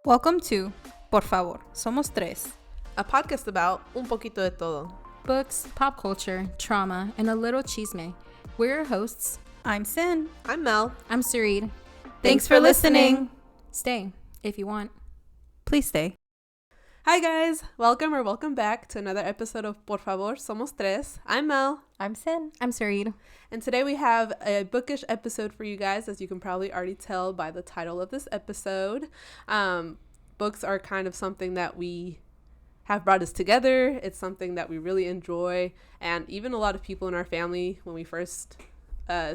Welcome to Por favor, somos tres. A podcast about un poquito de todo. Books, pop culture, trauma, and a little chisme. We're your hosts. I'm Sin. I'm Mel. I'm Sareed. Thanks for listening. Stay if you want. Please stay. Hi guys, welcome back to another episode of Por favor, somos tres. I'm Mel. I'm Sin. I'm Sareed. And today we have a bookish episode for you guys, as you can probably already tell by the title of this episode. Books are kind of something that we have brought us together. It's something that we really enjoy. And even a lot of people in our family, when we first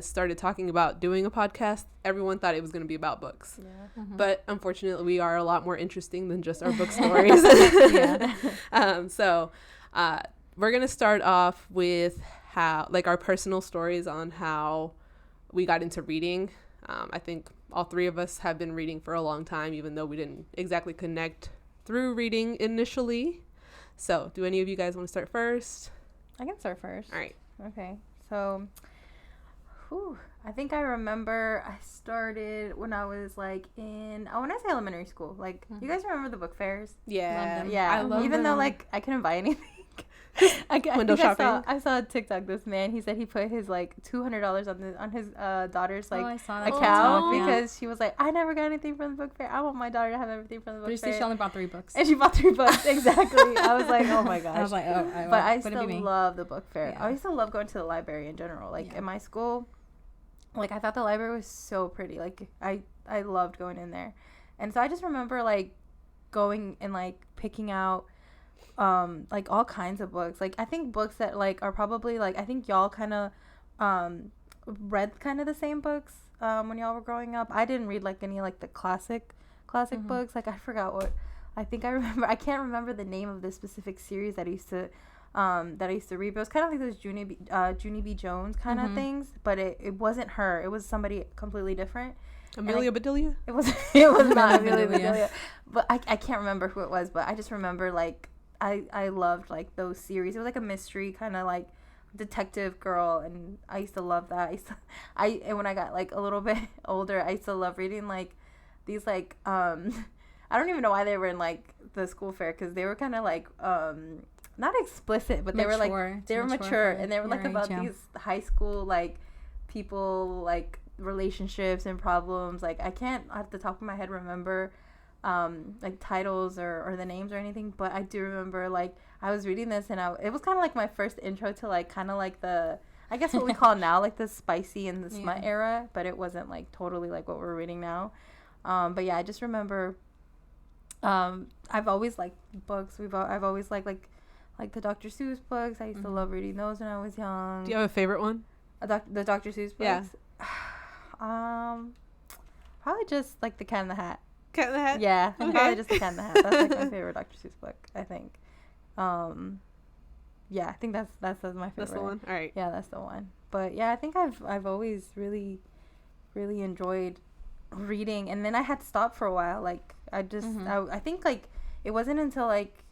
started talking about doing a podcast, everyone thought it was going to be about books. Yeah. Mm-hmm. But unfortunately, we are a lot more interesting than just our book stories. So we're going to start off with how, like, our personal stories on how we got into reading. I think all three of us have been reading for a long time, even though we didn't exactly connect through reading initially. So do any of you guys want to start first? I can start first. All right. Okay. So, I think I remember I started when I was like when I say elementary school. Like, you guys remember the book fairs? Yeah. Yeah. I love Even them. though like I couldn't buy anything. Window shopping. I saw a TikTok. This man, he said he put his like $200 on his daughter's like I saw that account TikTok, because she was like, I never got anything from the book fair. I want my daughter to have everything from the book But you fair. said she only bought 3 books. And she bought 3 books. Exactly. I was like, oh my gosh. I was like, oh. But I wouldn't still be me. love the book fair. Yeah. I used to love going to the library in general. Like, Yeah. in my school, like, I thought the library was so pretty. Like, I loved going in there. And so I just remember, like, going and, like, picking out, like, all kinds of books. Like, I think books that, like, are probably, like, I think y'all kind of read kind of the same books when y'all were growing up. I didn't read, like, any, like, the classic books. Like, I forgot what. I think I remember. I can't remember the name of the specific series that I used to read. But it was kind of like those Junie B. Jones kind of things. But it wasn't her. It was somebody completely different. Amelia Bedelia? It was not Amelia Bedelia. But I can't remember who it was. But I just remember, like, I loved, like, those series. It was like a mystery kind of, like, detective girl, and I used to love that. And when I got, like, a little bit older, I used to love reading, like, these, like, I don't even know why they were in, like, the school fair, because they were kind of, like, not explicit, but they were, like, they were mature, and they were, like, about these high school, like, people, like, relationships and problems. Like, I can't, off the top of my head, remember like, titles or the names or anything, but I do remember, like, I was reading this, and it was kind of like my first intro to, like, kind of like the, I guess what we call now, like, the spicy and the smut era, but it wasn't, like, totally like what we're reading now. But yeah, I just remember I've always liked books. I've always liked like the Dr. Seuss books. I used to love reading those when I was young. Do you have a favorite one? The Dr. Seuss books? Yeah. Probably just, like, The Cat in the Hat. Cat in the Hat? Yeah, Okay. probably just The Cat in the Hat. That's, like, my favorite Dr. Seuss book, I think. Yeah, I think that's my favorite. That's the one? All right. Yeah, that's the one. But yeah, I think I've always really, really enjoyed reading, and then I had to stop for a while. Like, I just I think, like, it wasn't until, like,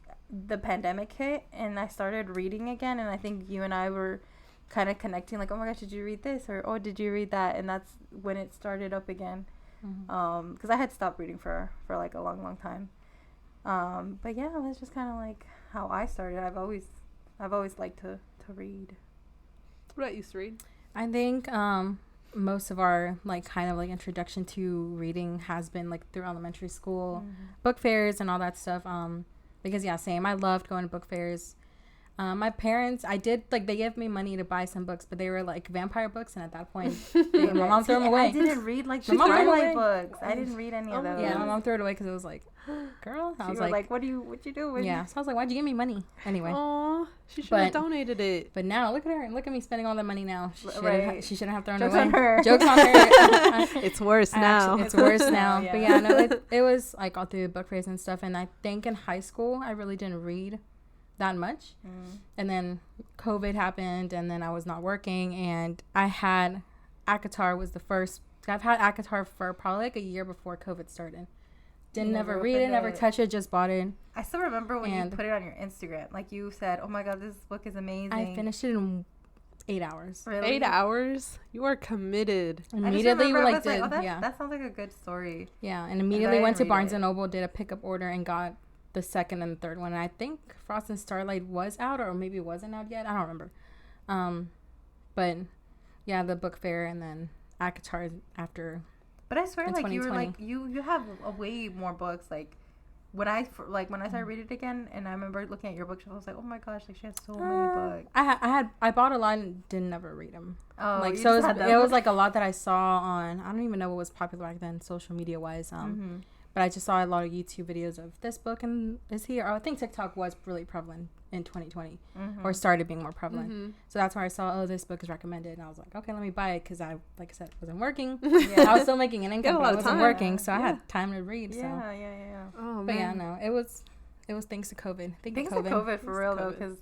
the pandemic hit and I started reading again, and I think you and I were kind of connecting, like, oh my gosh, did you read this, or oh, did you read that? And that's when it started up again. Because I had stopped reading for like a long time. But yeah, that's just kind of like how I started. I've always liked to read. What about you, Sareed? I think most of our, like, kind of, like, introduction to reading has been, like, through elementary school, book fairs and all that stuff. Because, yeah, same. I loved going to book fairs. My parents, they gave me money to buy some books, but they were, like, vampire books, and at that point, my mom threw them away. I didn't read, like, the My mom threw Twilight away. books. I didn't read any of those. Yeah, my mom threw it away because it was like, girl. I So was you were like, what you do with yeah. So I was like, why'd you give me money? Anyway. Aw, she should have But- donated it. But now, look at her. Look at me spending all that money now. Right. She shouldn't have thrown Joke's it away. on her. Joke's on her. It's worse now. Actually, it's worse now. Yeah. But yeah, no, it was, like, all through book fairs and stuff. And I think in high school, I really didn't read that much. And then COVID happened, and then I was not working, and I had ACOTAR was the first. I've had ACOTAR for probably, like, a year before COVID started. Didn't never never read it, opened never it. touch it, just bought it. I still remember when you And- put it on your Instagram. Like, you said, oh my God, this book is amazing. I finished it in 8 hours. Really? 8 hours? You are committed. Immediately, like, did, that sounds like a good story. Yeah, and immediately went to Barnes it. and Noble, did a pickup order, and got the second and the third one. And I think Frost and Starlight was out, or maybe it wasn't out yet. I don't remember. But yeah, the book fair, and then ACOTAR after. But I swear, like, you were 2020. like, you have a way more books. Like, when I started reading it again, and I remember looking at your bookshelf, I was like, oh my gosh, like, she has so many books. I bought a lot and didn't never read them. Oh, like, you so just had them? it was like a lot that I saw on, I don't even know what was popular back then, social media wise. But I just saw a lot of YouTube videos of this book and is here. I think TikTok was really prevalent in 2020 or started being more prevalent. So that's where I saw, this book is recommended. And I was like, okay, let me buy it because I, like I said, wasn't working. I was still making an income, but I wasn't working. So I had time to read. Yeah. Oh, but man. yeah, no, it was thanks to COVID. Thanks to COVID, for real, though, because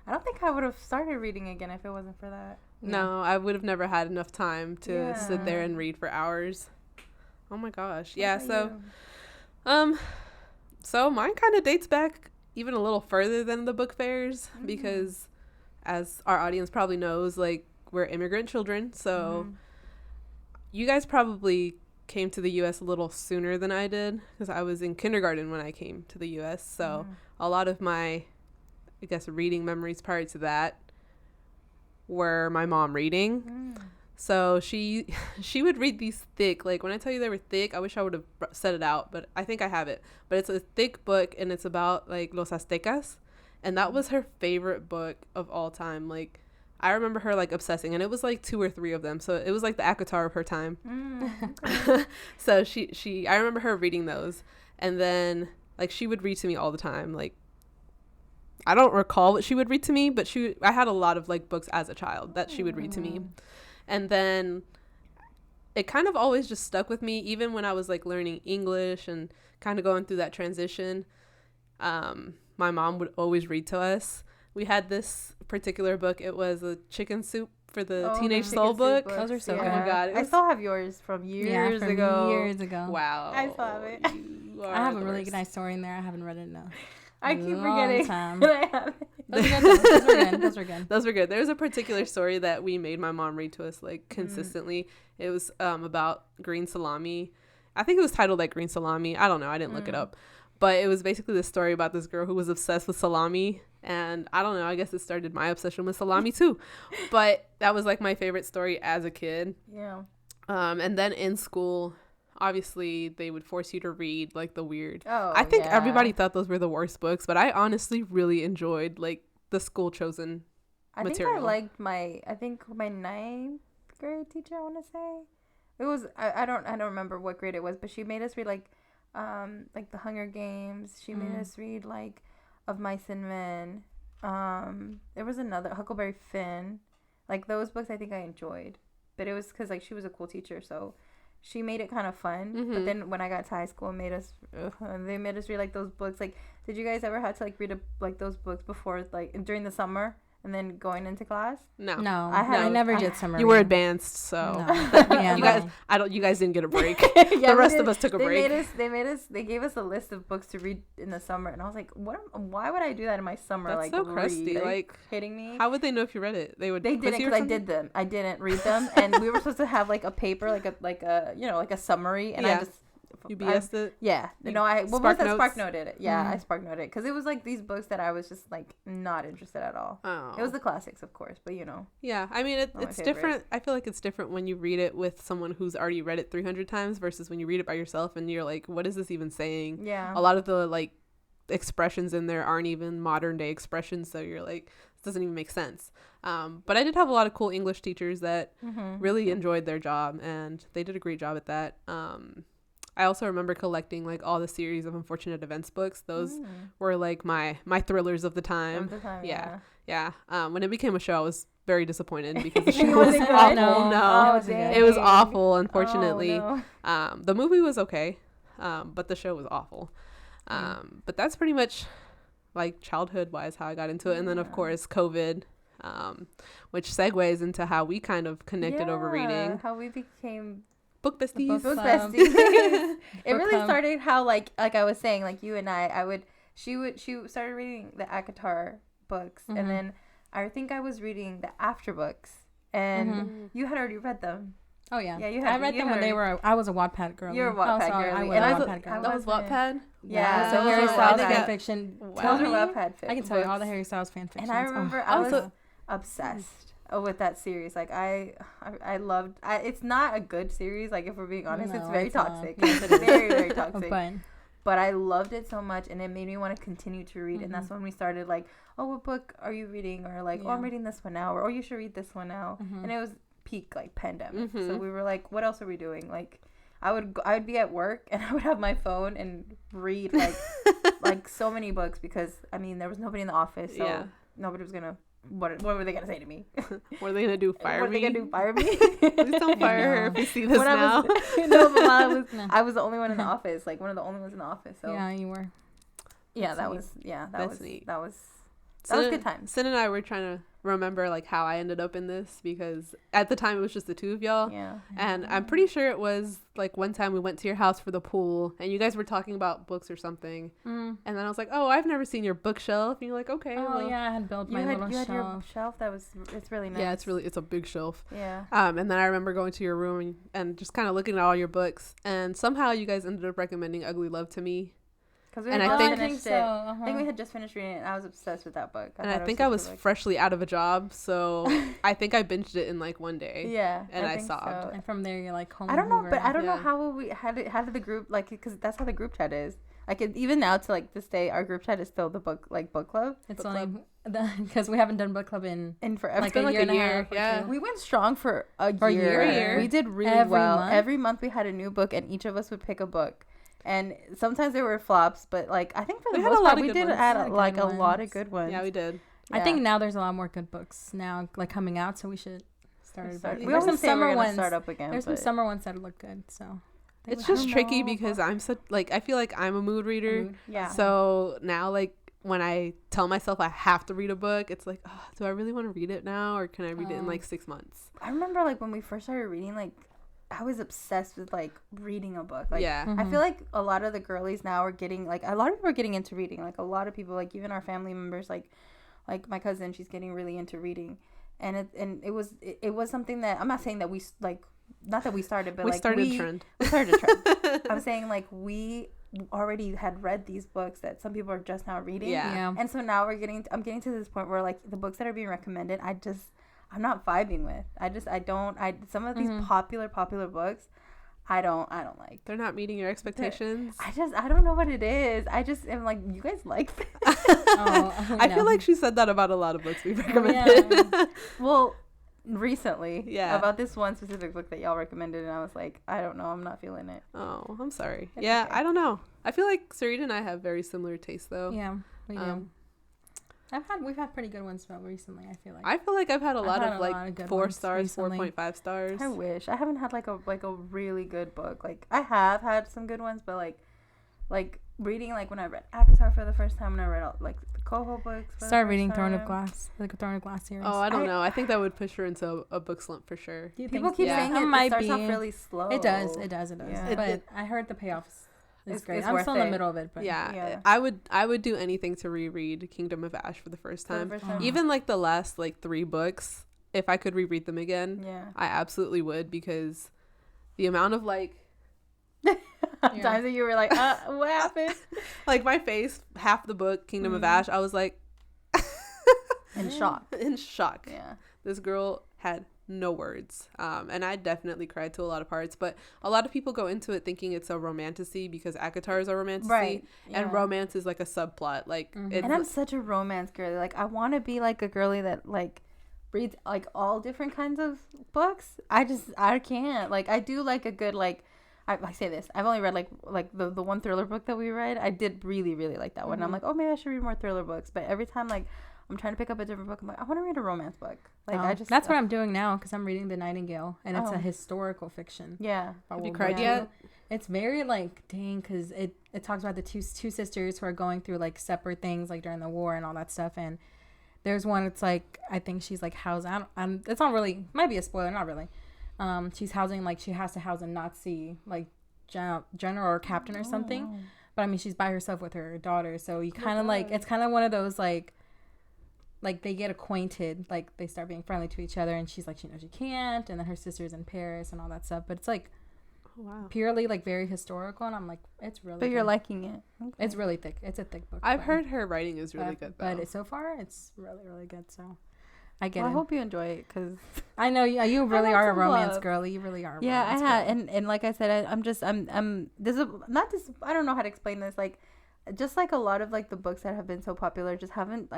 I don't think I would have started reading again if it wasn't for that. No, I would have never had enough time to sit there and read for hours. Oh my gosh. Yeah, so mine kind of dates back even a little further than the book fairs because, as our audience probably knows, like, we're immigrant children. So you guys probably came to the U.S. a little sooner than I did because I was in kindergarten when I came to the U.S. So a lot of my, I guess, reading memories prior to that were my mom reading. So she would read these thick, like, when I tell you they were thick, I wish I would have said it out, but I think I have it. But it's a thick book, and it's about, like, Los Aztecas, and that was her favorite book of all time. Like, I remember her, like, obsessing, and it was, like, 2 or 3 of them, so it was, like, the ACOTAR of her time. So I remember her reading those, and then, like, she would read to me all the time. Like, I don't recall what she would read to me, but I had a lot of, like, books as a child that she would read to me. And then it kind of always just stuck with me, even when I was, like, learning English and kind of going through that transition. My mom would always read to us. We had this particular book. It was a chicken soup for the Teenage Soul book. Those are so good. Oh my God. I still have yours from years ago. Years ago. Wow. I still have it. I have a really nice story in there. I haven't read it enough. I keep forgetting. Those were good. Those were good. There's a particular story that we made my mom read to us, like, consistently. It was about green salami. I think it was titled, like, Green Salami. I don't know. I didn't look it up. But it was basically this story about this girl who was obsessed with salami. And I don't know. I guess it started my obsession with salami, too. But that was, like, my favorite story as a kid. Yeah. And then in school, obviously, they would force you to read, like, the weird. Oh, I think everybody thought those were the worst books, but I honestly really enjoyed, like, the school chosen material. I think my 9th grade teacher, I want to say. It was, I don't remember what grade it was, but she made us read, like the Hunger Games. She made us read, like, Of Mice and Men. There was another, Huckleberry Finn. Like, those books I think I enjoyed. But it was because, like, she was a cool teacher, so she made it kind of fun. But then when I got to high school, they made us read, like, those books. Like, did you guys ever have to, like, read like those books before, like, during the summer and then going into class? No, I never did summer. You were advanced, so you guys didn't get a break. The rest of us took a break. They gave us a list of books to read in the summer, and I was like, why would I do that in my summer? That's like, so crusty. Are like, you kidding me? How would they know if you read it? They didn't because I did them. I didn't read them, and we were supposed to have, like, a paper, like a summary, and I just. You BS'd it? Yeah. Spark noted it. Yeah, I Spark noted it. Because it was, like, these books that I was just, like, not interested at all. Oh. It was the classics, of course, but, Yeah, I mean, it's different. I feel like it's different when you read it with someone who's already read it 300 times versus when you read it by yourself and you're like, what is this even saying? Yeah. A lot of the, like, expressions in there aren't even modern day expressions, so you're like, this doesn't even make sense. But I did have a lot of cool English teachers that really enjoyed their job, and they did a great job at that. I also remember collecting, like, all the series of Unfortunate Events books. Those were, like, my thrillers of the time. Yeah. When it became a show, I was very disappointed because the show was awful. No, it was awful, unfortunately. Oh, no. The movie was okay, but the show was awful. But that's pretty much, like, childhood-wise how I got into it. And then, of course, COVID, which segues into how we kind of connected over reading. How we became... Book besties. Book besties. It really started how, like I was saying, like, you and she started reading the ACOTAR books, and then I think I was reading the after books, and you had already read them. Oh yeah, Yeah, I read them when they were. I was a Wattpad girl. You're a Wattpad girl. I was And a I Wattpad girl. That was Wattpad? Yeah, so those Harry were Styles Wattpad. fan fiction. Wow. Tell Those me, are Wattpad I can tell you all the books. Harry Styles fan fictions. And I remember I was obsessed with that series. Like I loved. It's not a good series. Like if we're being honest, No, it's very it's not. toxic. Yes, It's very very toxic. But I loved it so much, and it made me want to continue to read. And that's when we started like, oh, what book are you reading? Or like, oh, I'm reading this one now. Or oh, you should read this one now. And it was peak like pandemic. So we were like, what else are we doing? Like, I would be at work and I would have my phone and read like like so many books, because I mean there was nobody in the office, so nobody was gonna. What were they gonna say to me? What are they gonna do? Fire what me? What are they gonna do? Fire me? Please don't fire her if you see this now. I was the only one in the office, like one of the only ones in the office. So yeah, you were. Yeah, That's that neat. was that That's was neat. that was Sin, good times. Sin and I were trying to remember like how I ended up in this, because at the time it was just the two of y'all. Yeah. And I'm pretty sure it was like one time we went to your house for the pool and you guys were talking about books or something. And then I was like, oh, I've never seen your bookshelf. And you're like, okay. Oh well. yeah, I had built my little you shelf. had your shelf. It's really nice. Yeah, it's a big shelf. Yeah. And then I remember going to your room and just kind of looking at all your books, and somehow you guys ended up recommending Ugly Love to me. Because And I think- finished so. it. I think we had just finished reading it, and I was obsessed with that book. And I think I was freshly out of a job, so I think I binged it in like one day. Yeah. And I think sobbed. so. And from there, you're like home. I don't know, but I don't know Yeah. how did the group, like, because that's how the group chat is. Like, even now to like this day, our group chat is still the book club. It's book only because we haven't done book club in And forever. like It's been a like year a and a year, half. yeah. We went strong for a year. We did really Every well. month? Every month we had a new book, and each of us would pick a book. And sometimes there were flops, but like I think for the We had most a lot part of we good did ones. add Had like good a lot of ones. good ones. Yeah, we did. I think now there's a lot more good books now, like coming out, so we should start it back. We There's some always say we're summer gonna ones. start up again. There's some but- summer ones that look good. So It's I just don't tricky know. because I'm such like I feel like I'm a mood reader. Mood. Yeah. So now like when I tell myself I have to read a book, it's like, oh, do I really want to read it now, or can I read it in like 6 months? I remember like when we first started reading, like I was obsessed with like reading a book. Like Yeah. I feel like a lot of the girlies now are getting like a lot of people are getting into reading. Like a lot of people, like even our family members, like my cousin, she's getting really into reading, and it was something that I'm not saying that we like, not that we started, but We like started a trend. We started a trend. I'm saying like we already had read these books that some people are just now reading. Yeah. And so now I'm getting to this point where like the books that are being recommended, I'm not vibing with. Some of these popular books, I don't like. They're not meeting your expectations. I don't know what it is. I just am like, you guys like this? I feel like she said that about a lot of books we recommended. Yeah. Well, recently. Yeah. About this one specific book that y'all recommended, and I was like, I don't know, I'm not feeling it. Oh, I'm sorry. It's Yeah, okay. I don't know. I feel like Sarita and I have very similar tastes though. Yeah, we do. Um, We've had pretty good ones about recently. I feel like. I feel like I've had a lot had of a like lot of good 4 ones stars, recently. 4.5 stars. I wish. I haven't had like a really good book. Like I have had some good ones, but like reading, like when I read Avatar for the first time, when I read all, like the Coho books. For the Start first reading Throne of time. Glass, like a Throne of Glass series. Oh, I don't know. I think that would push her into a book slump for sure. Do you People think keep Yeah. saying It it might starts off be. really slow. It does. Yeah. But I heard the payoffs is It's- great. it's I'm worth still in the it. middle of it, but Yeah, Yeah. I would do anything to reread Kingdom of Ash for the first For the time. first time. Even like the last like 3 books, if I could reread them again, Yeah. I absolutely would, because the amount of like Times that you were like, what happened? like my face, half the book Kingdom of Ash, I was like In shock. in shock. Yeah. This girl had no words, and I definitely cried to a lot of parts, but a lot of people go into it thinking it's a romantasy because ACOTARs are romantasy, Right. and Yeah. romance is like a subplot, like it's, And I'm such a romance girly. Like I want to be like a girly that like reads like all different kinds of books. I can't. Like I do like a good like. I say this. I've only read like the one thriller book that we read. I did really really like that one. I'm like, oh, maybe I should read more thriller books. But every time like I'm trying to pick up a different book, I'm like, I want to read a romance book. Like that's what I'm doing now because I'm reading The Nightingale and it's Oh. a historical fiction. Yeah. about Have you World cried War yet? II. It's very like dang because it talks about the two sisters who are going through like separate things like during the war and all that stuff. And there's one. It's like I think she's like housing. It's not really. Might be a spoiler. Not really. She's housing like she has to house a Nazi like general or captain or something. But I mean she's by herself with her daughter. So you kind of like it's kind of one of those like like they get acquainted, like they start being friendly to each other, and she's like, she knows she can't, and then her sister's in Paris and all that stuff. But it's like purely like very historical, and I'm like, it's really. But you're liking it. Okay. It's really thick. It's a thick book. I've heard her writing is really good, though. But so far, it's really, really good. So I get it. I it. hope you enjoy it, because I know you really are a romance girly. You really are. Yeah, I have, and like I said, I'm this is not this. I don't know how to explain this. Like, just like a lot of like the books that have been so popular, just haven't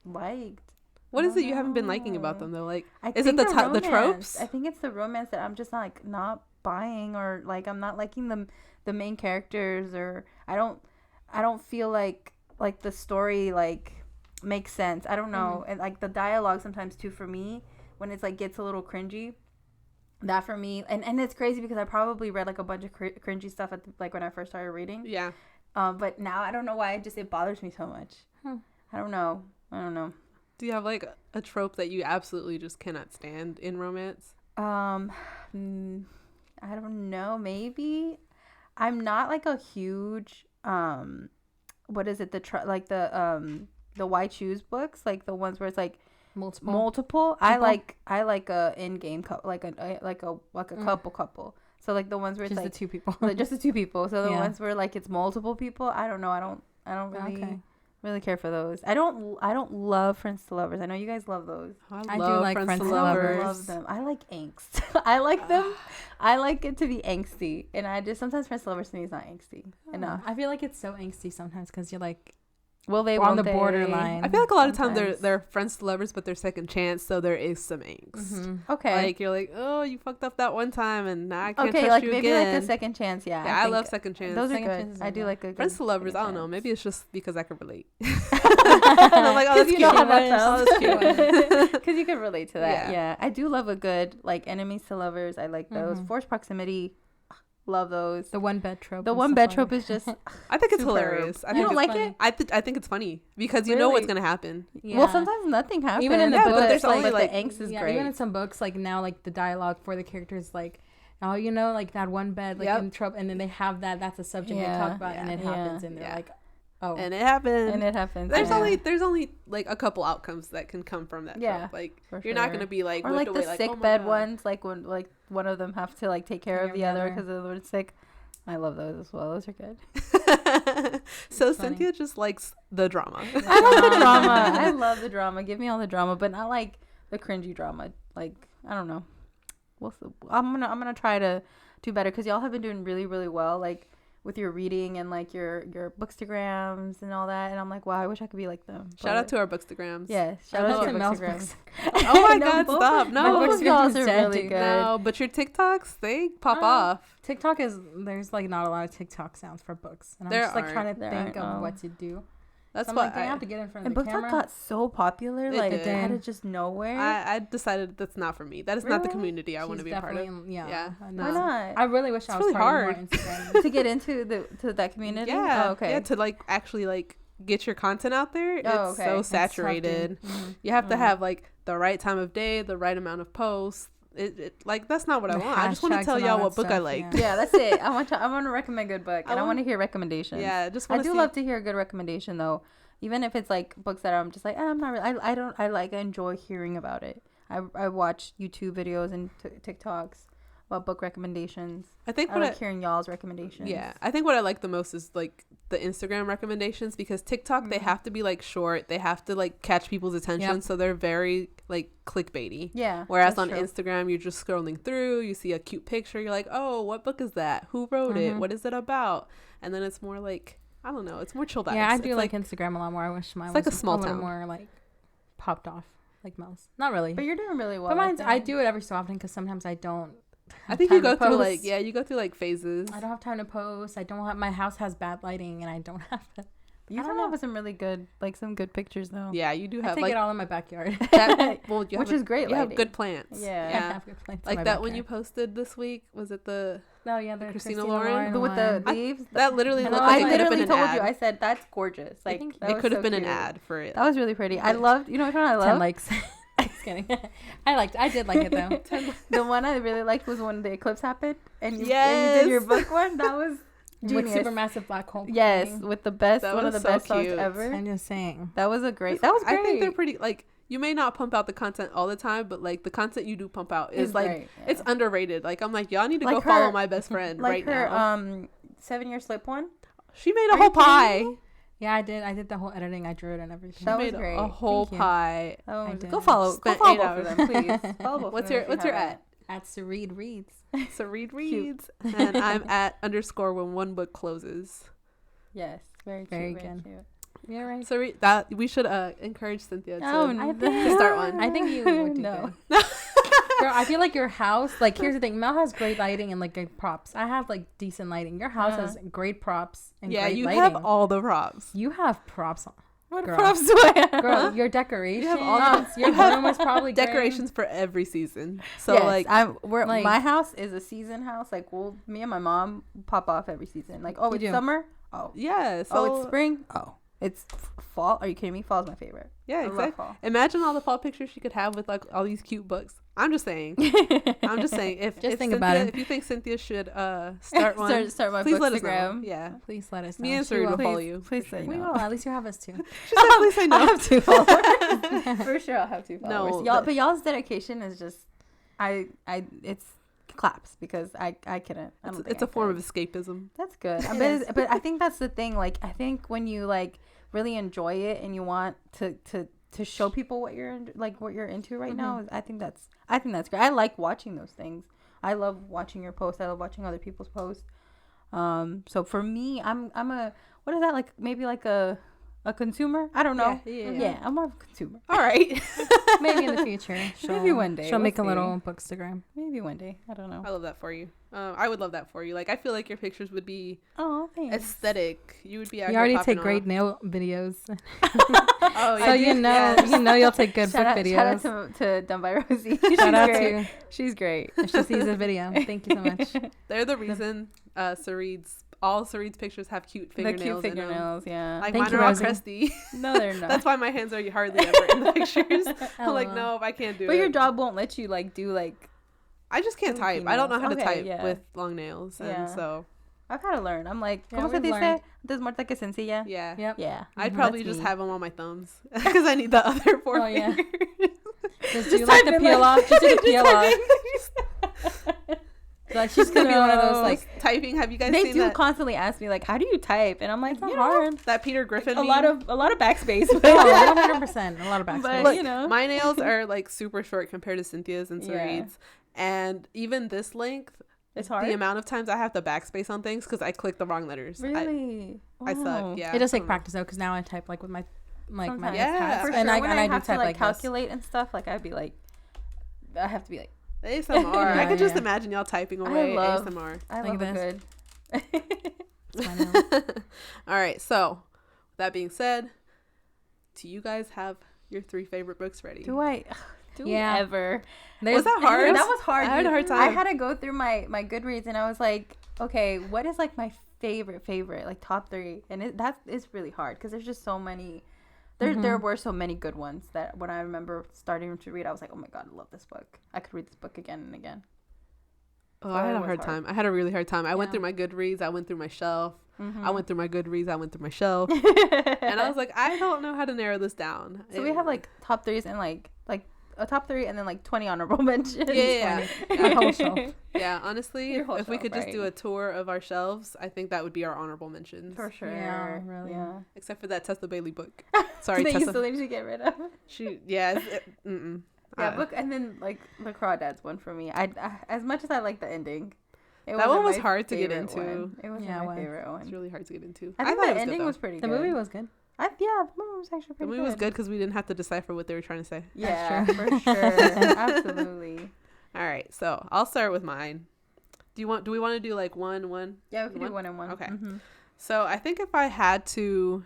liked. What is it you haven't been liking about them though? Like, is it the tropes? I think it's the romance that I'm just not buying, or like I'm not liking the main characters, or I don't feel like the story like makes sense. I don't know. And like the dialogue sometimes too, for me, when it's like gets a little cringy, that for me, and it's crazy because I probably read like a bunch of cringy stuff like when I first started reading. Yeah. But now I don't know why it bothers me so much. I don't know. Do you have like a trope that you absolutely just cannot stand in romance? I don't know. Maybe I'm not like a huge what is it? The why choose books, like the ones where it's like multiple. I like a in-game couple, like a couple. So like the ones where it's just like the two people, just the two people. So the ones where like it's multiple people. I don't know. I don't really care for those. I don't love Friends to Lovers. I know you guys love those. I do like Friends to Lovers. I love them. I like angst. I like them. I like it to be angsty, and I just sometimes Friends to Lovers to me is not angsty enough. I feel like it's so angsty sometimes because you're like, will they on the borderline. I feel like a lot of times they're Friends to Lovers, but they're second chance, so there is some angst. Mm-hmm. Okay, like you're like, oh, you fucked up that one time, and now I can't trust like you maybe again. like a second chance. Yeah, I love second chance. Those are second good. I do like a Friends to Lovers. I don't know. Maybe it's just because I can relate. I'm like, oh, that's cute. Because Because you can relate to that. Yeah, I do love a good like enemies to lovers. I like those. Forced proximity. Love those. The one bed trope. The one bed trope is just. I think it's hilarious. You don't like it? I think it's funny because you know what's gonna happen. Yeah. Well, sometimes nothing happens. Even in the book, but there's only like the angst is great. Even in some books, like now, like the dialogue for the characters, like, oh, you know, like that one bed, like in trope, and then they have that's a subject they talk about, and it happens, and they're like, oh, and it happened. There's only like a couple outcomes that can come from that. trope. Like you're not gonna be like, or like the away, sick bed ones, like when like one of them have to like take care of the other because the other one's sick. I love those as well. Those are good. So Cynthia just likes the drama. I love the drama. I love the drama. Give me all the drama, but not like the cringy drama. Like, I don't know. I'm gonna try to do better because y'all have been doing really, really well. Like with your reading and like your bookstagrams and all that, and I'm like, wow, I wish I could be like them. Shout out to our bookstagrams. Yes, shout out to Mel's bookstagrams. Oh my god, stop! No, both of y'all are really good. No, but your TikToks, they pop off. TikTok there's like not a lot of TikTok sounds for books, and I'm just like trying to think of what to do. That's why I have to get in front of the camera. And BookTok got so popular, like out of just nowhere. I decided that's not for me. That is not the community I want to be a part of. Yeah. Why not? I really wish I was really hard hard to get into that community. Yeah. Oh, okay. Yeah, to like actually like get your content out there. Oh, it's okay. so saturated. You have to have like the right time of day, the right amount of posts. It like that's not what I want. I just want to tell y'all what book I like. Yeah, that's it. I want to recommend a good book, and I want to hear recommendations. Yeah, I do love to hear a good recommendation though, even if it's like books that I'm just like I'm not really. I enjoy hearing about it. I watch YouTube videos and TikToks about book recommendations. I think I like hearing y'all's recommendations. Yeah, I think what I like the most is like the Instagram recommendations because TikTok they have to be like short, they have to like catch people's attention, so they're very like clickbaity. Yeah. Whereas on Instagram, you're just scrolling through, you see a cute picture, you're like, oh, what book is that? Who wrote it? What is it about? And then it's more like I don't know, it's more chill vibes. Yeah, I do like Instagram a lot more. I wish mine was like a small little town. more like popped off like Mel's. Not really, but you're doing really well. But mine's I do it every so often because sometimes I don't. I think you go through like you go through like phases. I don't have time to post. I don't have my house has bad lighting and I don't have to. You come up with some really good some good pictures though. Yeah, you do have I take like it all in my backyard. Which is great. You have good plants. Yeah. I have good plants like that one you posted this week. Was it the the Christina Lauren with the leaves? That literally looked like it could have been an ad. I told you. I said that's gorgeous. Like it could have been an ad for it. That was really pretty. I loved. You know which one I love? 10 likes. Just kidding. I did like it though. The one I really liked was when the eclipse happened and you did your book one. That was With Genius. Supermassive Black Hole. Yes, playing. with the best, That one of was the so best songs cute. ever. I'm just saying. That was great. I think they're pretty, like, you may not pump out the content all the time, but like the content you do pump out is It's like great, yeah. it's underrated. Like I'm like, y'all need to Like go her- follow my best friend like right her now. 7-year slip one. She made Are a whole you kidding pie. me? Yeah, I did the whole editing. I drew it and everything. She That was made great. a whole Thank you. pie. Oh, I did. go follow Spent both 8 of them, please. Follow both What's of them your if you at? At Sareed Reads. So read reads, and I'm at _ when one book closes. Yes, very cute. Very Very good. cute. Yeah, right. So that we should encourage Cynthia to I think to start one. I think you would do No. good. Girl, I feel like your house, like, here's the thing. Mel has great lighting and, like, good props. I have, like, decent lighting. Your house has great props and Yeah, great you lighting. have all the props. You have props on. What Girl. props do I have? Girl, your decorations. You have all your room was probably great. Decorations for every season. So Yes, like like- my house is a season house. Like, me and my mom pop off every season. Like, oh, You it's do. summer. Oh, yeah. So oh, it's spring. Oh, it's fall. Are you kidding me? Fall's my favorite. yeah, I love exactly. fall. Imagine all the fall pictures she could have with like all these cute books. I'm just saying. I'm just saying. If Just think Cynthia, about it. If you think Cynthia should start one, start my please let us know. Bookstagram. Yeah. Please let us know. Me and She Sari will will. follow you. Please for say sure. We no. will. At least you have us too. She said please say I'll no. have 2 followers. For sure, I'll have 2 No, followers. But y'all's dedication is just, it's claps because I couldn't. I don't think It's I a form could. of escapism. That's good. It But, is. but I think that's the thing. Like, I think when you like really enjoy it and you want to show people what you're into right now, I think that's great. I like watching those things. I love watching your posts. I love watching other people's posts. So for me, I'm a, what is that, like, maybe like a consumer? I don't know. Yeah. I'm more of a consumer. All right. Maybe in the future. Maybe one day. She'll We'll make a see. little bookstagram. Maybe one day. I don't know. I love that for you. I would love that for you. Like I feel like your pictures would be Oh, thanks. aesthetic. You would be out You here already popping take great off. nail videos. Oh, So you know you'll take good book Shout videos. out to Done by Rosie. Shout out great. to She's great. if she sees the video. Thank you so much. They're the reason all Sareed's pictures have cute The fingernails. cute fingernails, yeah. Like Thank mine you, are all Rosie. crusty. No, they're not. That's why my hands are hardly ever in the pictures. I'm like, LOL. no, I can't do it. But your job won't let you like do like. I just can't Funky type. I don't know how nails. to Okay, type yeah. with long nails, and Yeah. so I've had to learn. I'm like, Yeah, ¿cómo se we've dice? learned. Desmuerta que sencilla. yeah. Yep. Yeah. I'd Mhm. probably That's just me. have them on my thumbs because I need the other 4 Oh, yeah. fingers. Just do Just like type the in, peel like- off. Just do the just peel type off. Like she's gonna be one of those No. like Typing. Have you guys They seen do that? constantly ask me like, how do you type? And I'm like, not you know, hard. That Peter Griffin. a meme? lot of backspace. Oh, 100%. A lot of But backspace. you know, My nails are like super short compared to Cynthia's and Yeah. Sareed's, and even this length, it's hard. the amount of times I have to backspace on things because I click the wrong letters. Really? I Wow. suck. Yeah. It does I take don't know. practice though, because now I type like with my Sometimes. Yeah. for and sure. I When and I I do have to type like like this. calculate and stuff, like I'd be like, I have to be like, ASMR. Yeah, I could just yeah. imagine y'all typing away love- ASMR. I Like love a this. good. It's my nails. All right. So, that being said, do you guys have your 3 favorite books ready? Do I? Do we Yeah. ever? Was that hard? That was hard. I had a dude. hard time. I had to go through my Goodreads and I was like, okay, what is like my favorite like top 3? And that is really hard because there's just so many. There were so many good ones that when I remember starting to read, I was like, oh my god, I love this book. I could read this book again and again. Oh, So I had it a was hard time. I had a really hard time. I went Yeah. through my Goodreads. I went through my shelf. Mm-hmm. I went through my Goodreads. I went through my shelf. And I was like, I don't know how to narrow this down. So we have like top 3s and like a top 3 and then like 20 honorable mentions. Yeah. Our whole shelf. Yeah, honestly, Your whole if we shelf, could just do right. a tour of our shelves, I think that would be our honorable mentions. For sure. Yeah, really. Yeah. Except for that Tessa Bailey book. Sorry, that you Tessa. still need to get rid of. Mm-mm. Yeah, book and then like the Crawdads one for me. I as much as I like the ending, That wasn't one was my hard to get favorite into. one. It wasn't Yeah, it my was. favorite one. It's really hard to get into. I think thought it the was ending good, was though. pretty The good. movie was good. The movie was actually The pretty movie was good because we didn't have to decipher what they were trying to say. Yeah, That's for sure. Absolutely. All right, so I'll start with mine. Do we want to do like one? Yeah, we could do One? one and one. Okay. Mhm. So I think if I had to,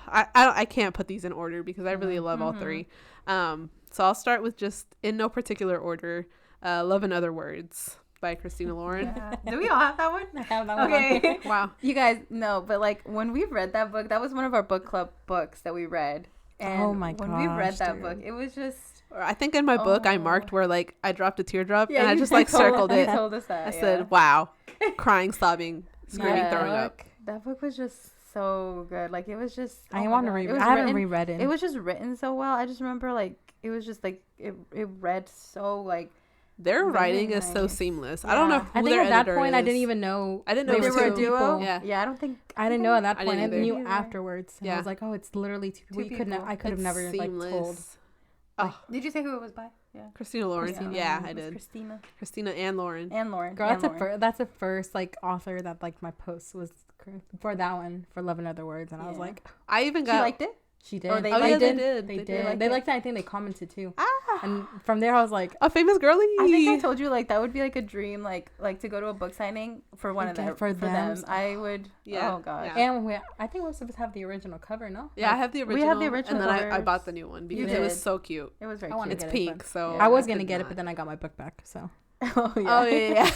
I can't put these in order because I really love all 3. So I'll start with just in no particular order. Love and Other Words by Christina Lauren. Yeah. Do we all have that one? I have that one. Okay. Wow. You guys know, but like when we read that book, that was one of our book club books that we read. And Oh my when we read gosh, that dude. book, it was just I think in my book I Oh. marked where like I dropped a teardrop Yeah, and I you just like told- circled you it. told us that, I yeah. said, "Wow," crying, sobbing, screaming, Yeah, throwing up. that book was just so good. Like it was just. I oh want my to God. read. It was I haven't written- reread it. It was just written so well. I just remember like it was just like it read so like. Their Very writing is so nice. seamless. I don't know Yeah. who I think their at that editor point I didn't is. even know. I didn't know they it They was were a two duo. people. Yeah. Yeah, I don't think. I didn't know at that I point. I didn't knew either. afterwards. And I Yeah. was like, oh, it's literally two people. Two You couldn't. people. I could have It's never like told. seamless. Oh, Did you say who it was by? Yeah. Christina Lauren. Christina. Yeah, It I was did. Christina Christina and Lauren. and Lauren. Girl, and that's Lauren. that's the first like author that like my post was for that one for Love and Other Words, and I was Yeah. like, I even She got. liked it. she did. Oh, they Oh, liked yeah, it? they did. They They did. liked They it? liked it. I think they commented too. Ah, And from there, I was like, a famous girly. I think I told you like that would be like a dream, like to go to a book signing for one of Okay, them. for For them, them. I would. Yeah, Oh gosh. yeah. and I think most of us have the original cover. No. Yeah, I have the original. We have the original and then I covers. bought the new one because You it was did. so cute. It was very I wanna cute. It's get it, pink, but- so Yeah. I was could gonna get it, not. but then I got my book back. So Oh yeah. Oh yeah.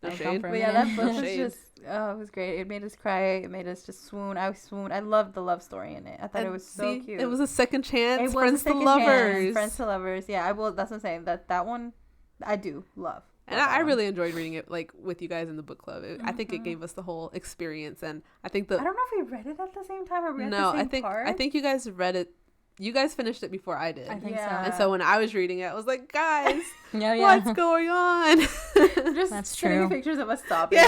No I've gone shade. for a But yeah, minute. that book No was shade. just it was great. It made us cry. It made us just swoon. I swooned. I loved the love story in it. I thought it And was so see, cute. It was a second chance. It was Friends a to second lovers. chance. Friends to lovers. Yeah, I will. That's what I'm saying. That one, I do love. And Love I that one. really enjoyed reading it like with you guys in the book club. I think it Mhm. gave us the whole experience, and I think I don't know if we read it at the same time or we read no, the same I think you guys read it. You guys finished it before I did. I think Yeah. so. And so when I was reading it, I was like, guys, Yeah, what's going on? just That's sending true. pictures of us sobbing.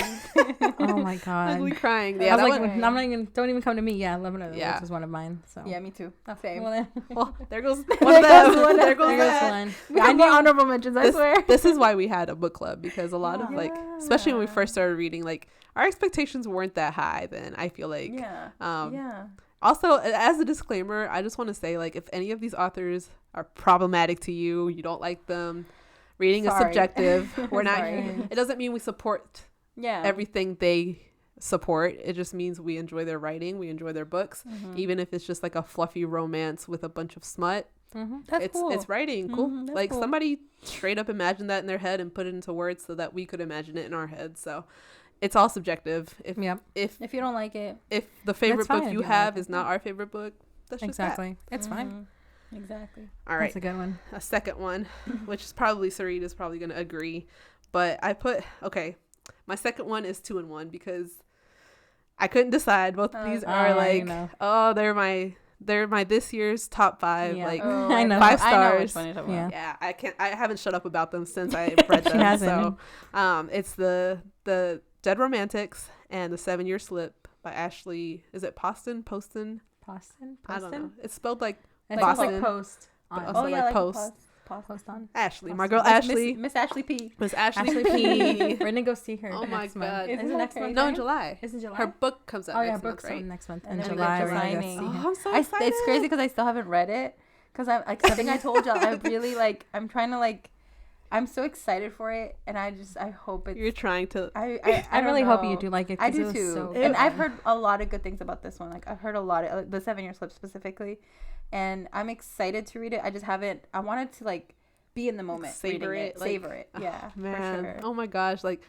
Oh my god. Ugly crying. I Yeah, I was that like, one, one- I'm not even. Don't even come to me. Yeah, Love and Other Yeah. Words was one of mine. So Yeah, me too. Same. Well, then, well, there goes There one of goes them. one. There goes there goes that. one. We I have more knew. honorable mentions. I swear. This is why we had a book club, because a lot of like, especially when we Yeah. first started reading, like our expectations weren't that high then. I feel like. Yeah. Yeah. Also, as a disclaimer, I just want to say, like, if any of these authors are problematic to you, you don't like them, reading is Sorry. subjective. We're not. Sorry. It doesn't mean we support Yeah. everything they support. It just means we enjoy their writing, we enjoy their books, Mhm. even if it's just like a fluffy romance with a bunch of smut. Mhm. That's it's cool. it's writing, cool. Mhm, that's Like cool. somebody straight up imagined that in their head and put it into words so that we could imagine it in our heads. So it's all subjective. If Yep. If you don't like it, if the favorite fine book if you you don't have like is not our favorite book, that's just that. Exactly. It's fine. Mhm. Exactly. All right. That's a good one. A second one, which is probably Sarita's probably going to agree, but I put, okay, my second one is 2 in 1 because I couldn't decide. Both of these are I like, know. oh, they're my this year's top 5. Yeah. Like, Oh, I know. 5 I know which stars. one you're talking Yeah. about. yeah, I haven't shut up about them since I read them. hasn't. So, it's the Dead Romantics and The 7-Year Slip by Ashley. Is it Poston? Poston. I don't know. It's spelled like It's Boston. like post. But On. also Oh yeah, like like post. Post on. Ashley. My Poston. girl Ashley. Miss Ashley P. Miss Ashley Ashley P. P. We're gonna go see her. Oh my next month. God. Is it Isn't next that month? No, in right? July. Is it July? Her book comes out Oh next yeah, month, books right? next month. And In then we July, get we're to gonna go signing. see her. Oh, I'm so I, excited. it's crazy because I still haven't read it. Because I think I told y'all I really like. I'm trying to like. I'm so excited for it, and I hope it's. You're trying to. I really hope you do like it. I 'cause it do was too, so and good. I've heard a lot of good things about this one. Like I've heard a lot of like, the 7-Year Slip specifically, and I'm excited to read it. I just haven't. I wanted to like be in the moment, Savor reading it, like, savor it. Yeah, Man, for sure. oh my gosh, like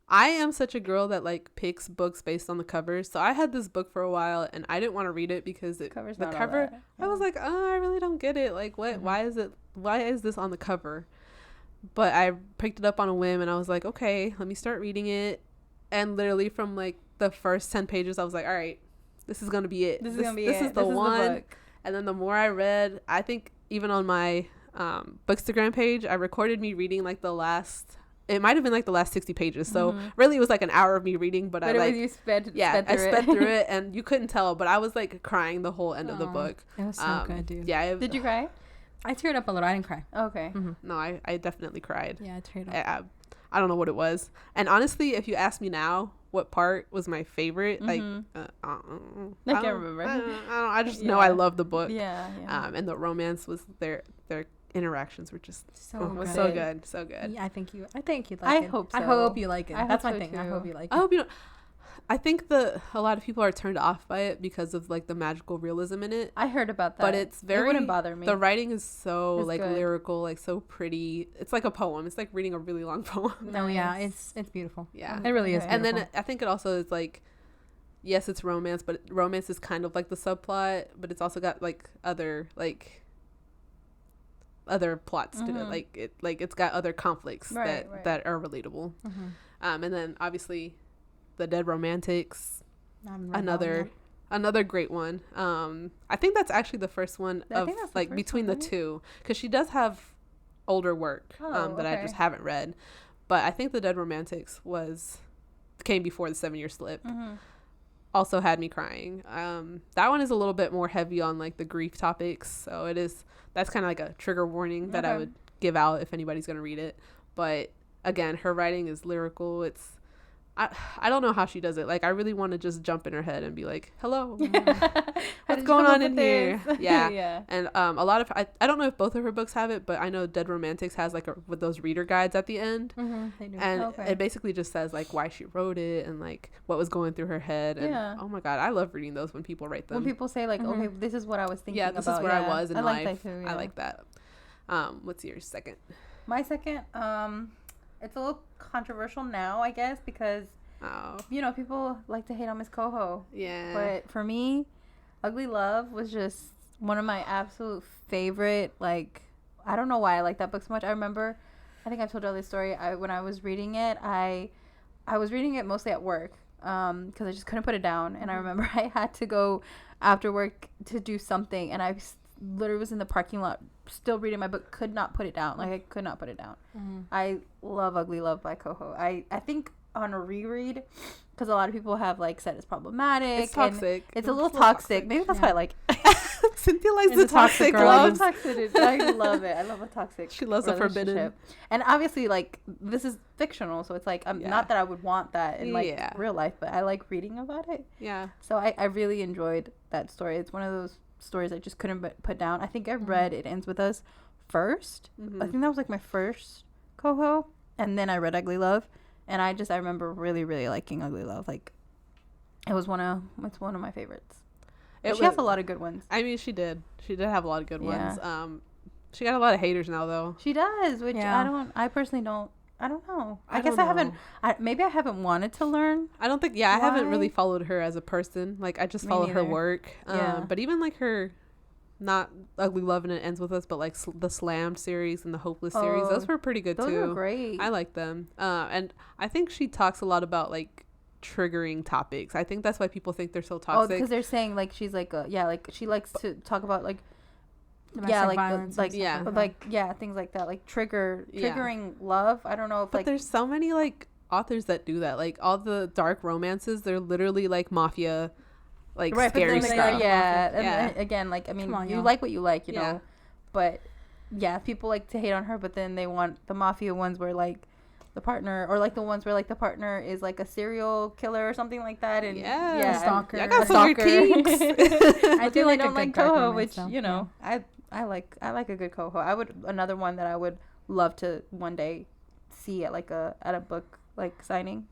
I am such a girl that like picks books based on the covers. So I had this book for a while and I didn't want to read it because the Cover's not all cover that. I was like, oh, I really don't get it. Like what? Why is this on the cover? But I picked it up on a whim and I was like, okay, let me start reading it. And literally from like the first 10 pages, I was like, all right, this is gonna be it. This is gonna be this it. is the This is one. book. And then the more I read, I think even on my Bookstagram page, I recorded me reading like it might have been like the last 60 pages. So really it was like an hour of me reading, but I But it like, was you sped. yeah, sped I through sped it. through it and you couldn't tell, but I was like crying the whole end of the Aw, book. It was so good, dude. Yeah. Did you cry? I teared up a little. I didn't cry. Okay. No, I definitely cried. Yeah, I teared up. I don't know what it was. And honestly, if you ask me now what part was my favorite, like, I don't- can't remember. I just know I Yeah. love the book. Yeah. Yeah. And the romance was their interactions were just So was good. so good, so good. Yeah, I think you'd like it. I hope I so. hope you like it. I That's hope my so thing. I too. hope you like I it. hope you know. I think a lot of people are turned off by it because of like the magical realism in it. I heard about that. But it's very. It wouldn't bother me. The writing is so It's like good. lyrical, like so pretty. It's like a poem. It's like reading a really long poem. No, yeah, Nice. it's beautiful. Yeah. It really is. Okay. And then beautiful. I think it also is like, yes, it's romance, but romance is kind of like the subplot, but it's also got like other like other plots to it. It's got other conflicts Right. that are relatable. And then obviously The Dead Romantics, another great one. I think that's actually the first one of like between the two, because she does have older work that I just haven't read, but I think The Dead Romantics came before The 7 Year Slip. Also had me crying. That one is a little bit more heavy on like the grief topics, so that's kind of like a trigger warning that I would give out if anybody's gonna read it. But again, her writing is lyrical. I don't know how she does it. Like, I really want to just jump in her head and be like, hello, what's going on in here? Yeah. And a lot of, I don't know if both of her books have it, but I know Dead Romantics has like with those reader guides at the end. They do. And it basically just says like why she wrote it and like what was going through her head. And oh my God, I love reading those when people write them. When people say like, okay, this is what I was thinking about. This is where I was in life. That too, I like that. What's your second? My second, it's a little controversial now, I guess, because people like to hate on Miss Coho. Yeah. But for me, Ugly Love was just one of my absolute favorite. Like, I don't know why I like that book so much. I remember, I think I've told you this story. When I was reading it, I was reading it mostly at work because I just couldn't put it down. And I remember I had to go after work to do something, and I literally was in the parking lot still reading my book, could not put it down. Like, I could not put it down. I love Ugly Love by Coho. I think on a reread, because a lot of people have like said it's problematic. It's toxic. It's a little toxic. Maybe that's why I like Cynthia likes the toxic love. I love it. I love a toxic. She loves a forbidden. And obviously, like, this is fictional, so it's like not that I would want that in like real life, but I like reading about it. Yeah. So I really enjoyed that story. It's one of those stories I just couldn't put down. I think I read It Ends With Us first. I think that was like my first Coho, and then I read Ugly Love. And I remember really, really liking Ugly Love. Like, it's one of my favorites. She has a lot of good ones. I mean, she did have a lot of good ones. She got a lot of haters now, though. She does, which I personally don't. I don't know. I guess I haven't. Maybe I haven't wanted to learn. I don't think. Yeah, I haven't really followed her as a person. Like, I just follow her work. But even like her, not Ugly Love and It Ends With Us, but like the Slammed series and the Hopeless series, those were pretty good too. Those were great. I like them. And I think she talks a lot about like triggering topics. I think that's why people think they're so toxic. Oh, because they're saying like she's like like she likes to talk about like violence, things like that, like triggering love. I don't know if but there's so many like authors that do that. Like all the dark romances, they're literally like mafia, like scary stuff. And again, like, I mean, you like what you like, you know, but people like to hate on her, but then they want the mafia ones where like the partner, or like the ones where like the partner is like a serial killer or something like that, and a stalker. I got some weird kinks. I do like don't a like good Coho, romance, which so, you know, I like a good Coho. Another one that I would love to one day see at like at a book like signing.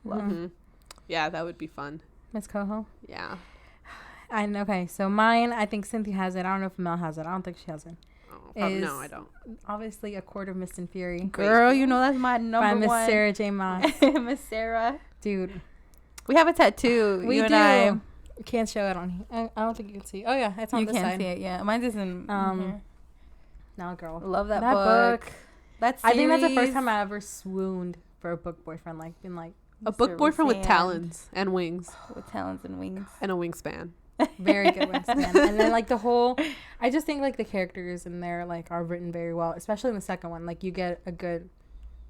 Yeah, that would be fun. Miss Coho. Yeah. Okay, so mine, I think Cynthia has it. I don't know if Mel has it. I don't think she has it. No, I don't. Obviously, A Court of Mist and Fury. Girl, you know that's my number one. By Miss Sarah J. Maas. Miss Sarah. Dude. We have a tattoo. We do. And I can't show it on here. I don't think you can see. Oh, yeah. It's on this side. You can't see it, yeah. Mine isn't here. No, girl. Love that book. I think that's the first time I ever swooned for a book boyfriend. Like, been like... A book boyfriend with talons and wings. With talons and wings. And a wingspan. Very good wingspan. And then like the whole, I just think like the characters in there like are written very well, especially in the second one. Like you get a good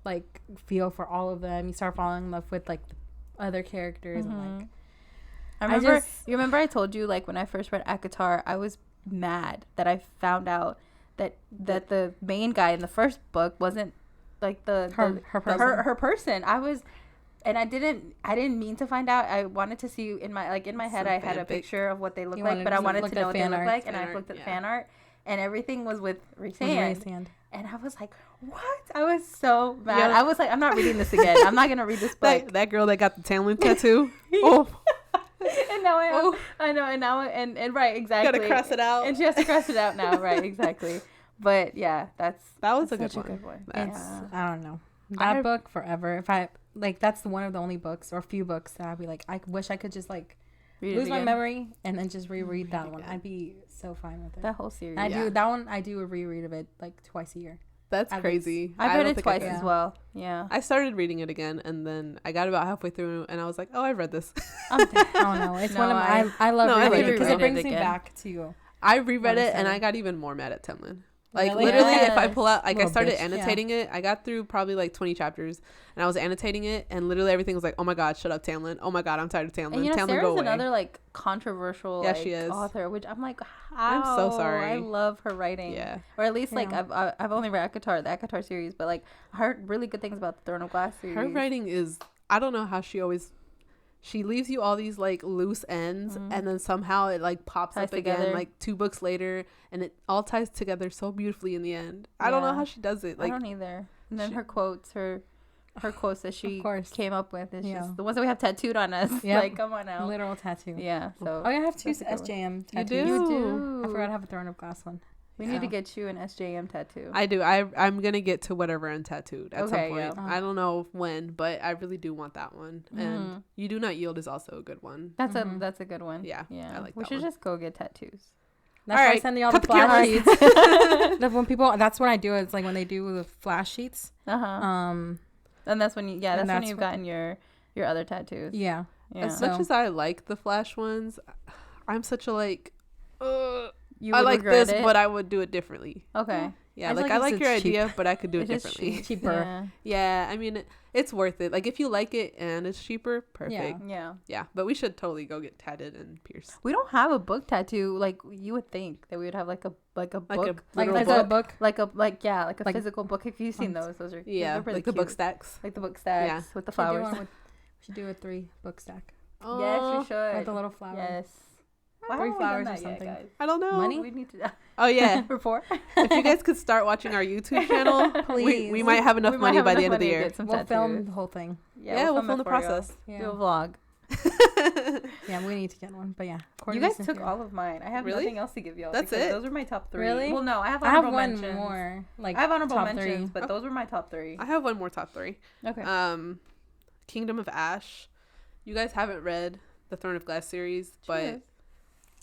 like feel for all of them. You start falling in love with like the other characters and like you remember I told you like when I first read ACOTAR, I was mad that I found out that the main guy in the first book wasn't like her person. And I didn't mean to find out. I wanted to see in my head. I had a picture of what they look like, but I wanted to know what they look like. And I looked at fan art, and everything was with Raysan. And I was like, "What?" I was so mad. I was like, "I'm not reading this again. I'm not gonna read this book." that girl that got the talon tattoo. Oh. And now I know. And now and right, exactly. Gotta cross it out. And she has to cross it out now. Right, exactly. But yeah, that was a good one. I don't know. That book forever. If I like, that's one of the only books or few books that I'd be like, I wish I could just like lose my memory and then just reread that one. I'd be so fine with it. That whole series. I do that one. I do a reread of it like twice a year. That's crazy. I've read don't it think I twice could. as well. Yeah. I started reading it again, and then I got about halfway through, and I was like, "Oh, I've read this." I don't know. It's No, one of my. I love No, I rereading like because it. it brings me Again. back to. I reread What it, is and it? I got even more mad at Timlin. Like Really? literally, if I Yes. pull out, like I Little started bitch, yeah. annotating it. I got through probably like 20 chapters, and I was annotating it, and literally everything was like, "Oh my god, shut up, Tamlin! Oh my god, I'm tired of Tamlin. And you know, Tamlin, go Sarah's away." another like controversial Yeah, like, she is. author, which I'm like, I'm so sorry. I love her writing. Yeah. Or at least like Yeah. I've only read ACOTAR, the ACOTAR series, but like I heard really good things about the Throne of Glass series. Her writing is, I don't know how she leaves you all these like loose ends, and then somehow it like pops Ties up again together. like 2 books later, and it all ties together so beautifully in the end. I don't know Yeah. how she does it. I Like, don't either. And then she- her quotes, her quotes that she course. came up with is Yeah. just the ones that we have tattooed on us. Yep. Like, come on now. Literal tattoo. Yeah. So Oh, yeah, I have 2 That's a good one. SJM You tattoos. do? you do. I forgot I have a Throne of Glass one. We need to get you an SJM tattoo. I do. I'm gonna get to whatever I'm tattooed at some Okay, point. yeah. I don't know when, but I really do want that one. Mhm. And You Do Not Yield is also a good one. That's Mhm. that's a good one. Yeah, Yeah. I like we that should one. just go get tattoos. That's All why I right, send you all cut the the flash camera. sheets. When people, that's when I do it. It's like when they do the flash sheets. Uh-huh. And that's when you and when that's you've when- gotten your other tattoos. Yeah. Yeah. As much So- as I like the Flash ones, I'm such a like. You I would like regret this, it? but I would do it differently. Okay. Yeah, I just like like I like it's your cheap. idea, but I could do it It is differently. cheap. Cheaper. Yeah. Yeah, I mean, it's worth it. Like if you like it and it's cheaper, perfect. Yeah. Yeah, but we should totally go get tatted and pierced. We don't have a book tattoo like you would think that we would have like a book. Like a Like literal a book. Like a a Like- physical book. If you've seen those are Yeah, they're pretty like the book cute. stacks. Like the book stacks Yeah. with the We should do flowers. one with- we should do a 3 book stack Oh, Yes, we should. with a little flower. Yes. Why 3 haven't we done flowers or that yet, something. guys? I don't know. Money? We need to. Oh yeah. For 4. If you guys could start watching our YouTube channel, Please. we might have enough We might money have by the enough end of the money to year. get some We'll film tattoos. the whole thing. Yeah, we'll film it the for y'all. process. Yeah. Do a vlog. Yeah, we need to get one. But yeah. You guys took all of mine. I have Really? nothing else to give y'all. That's because it? Those are my top 3. Really? Well, no, I have I have honorable one mentions. more. Like I have honorable top mentions, 3. but those were my top 3. I have one more top 3. Okay. Kingdom of Ash. You guys haven't read the Throne of Glass series, but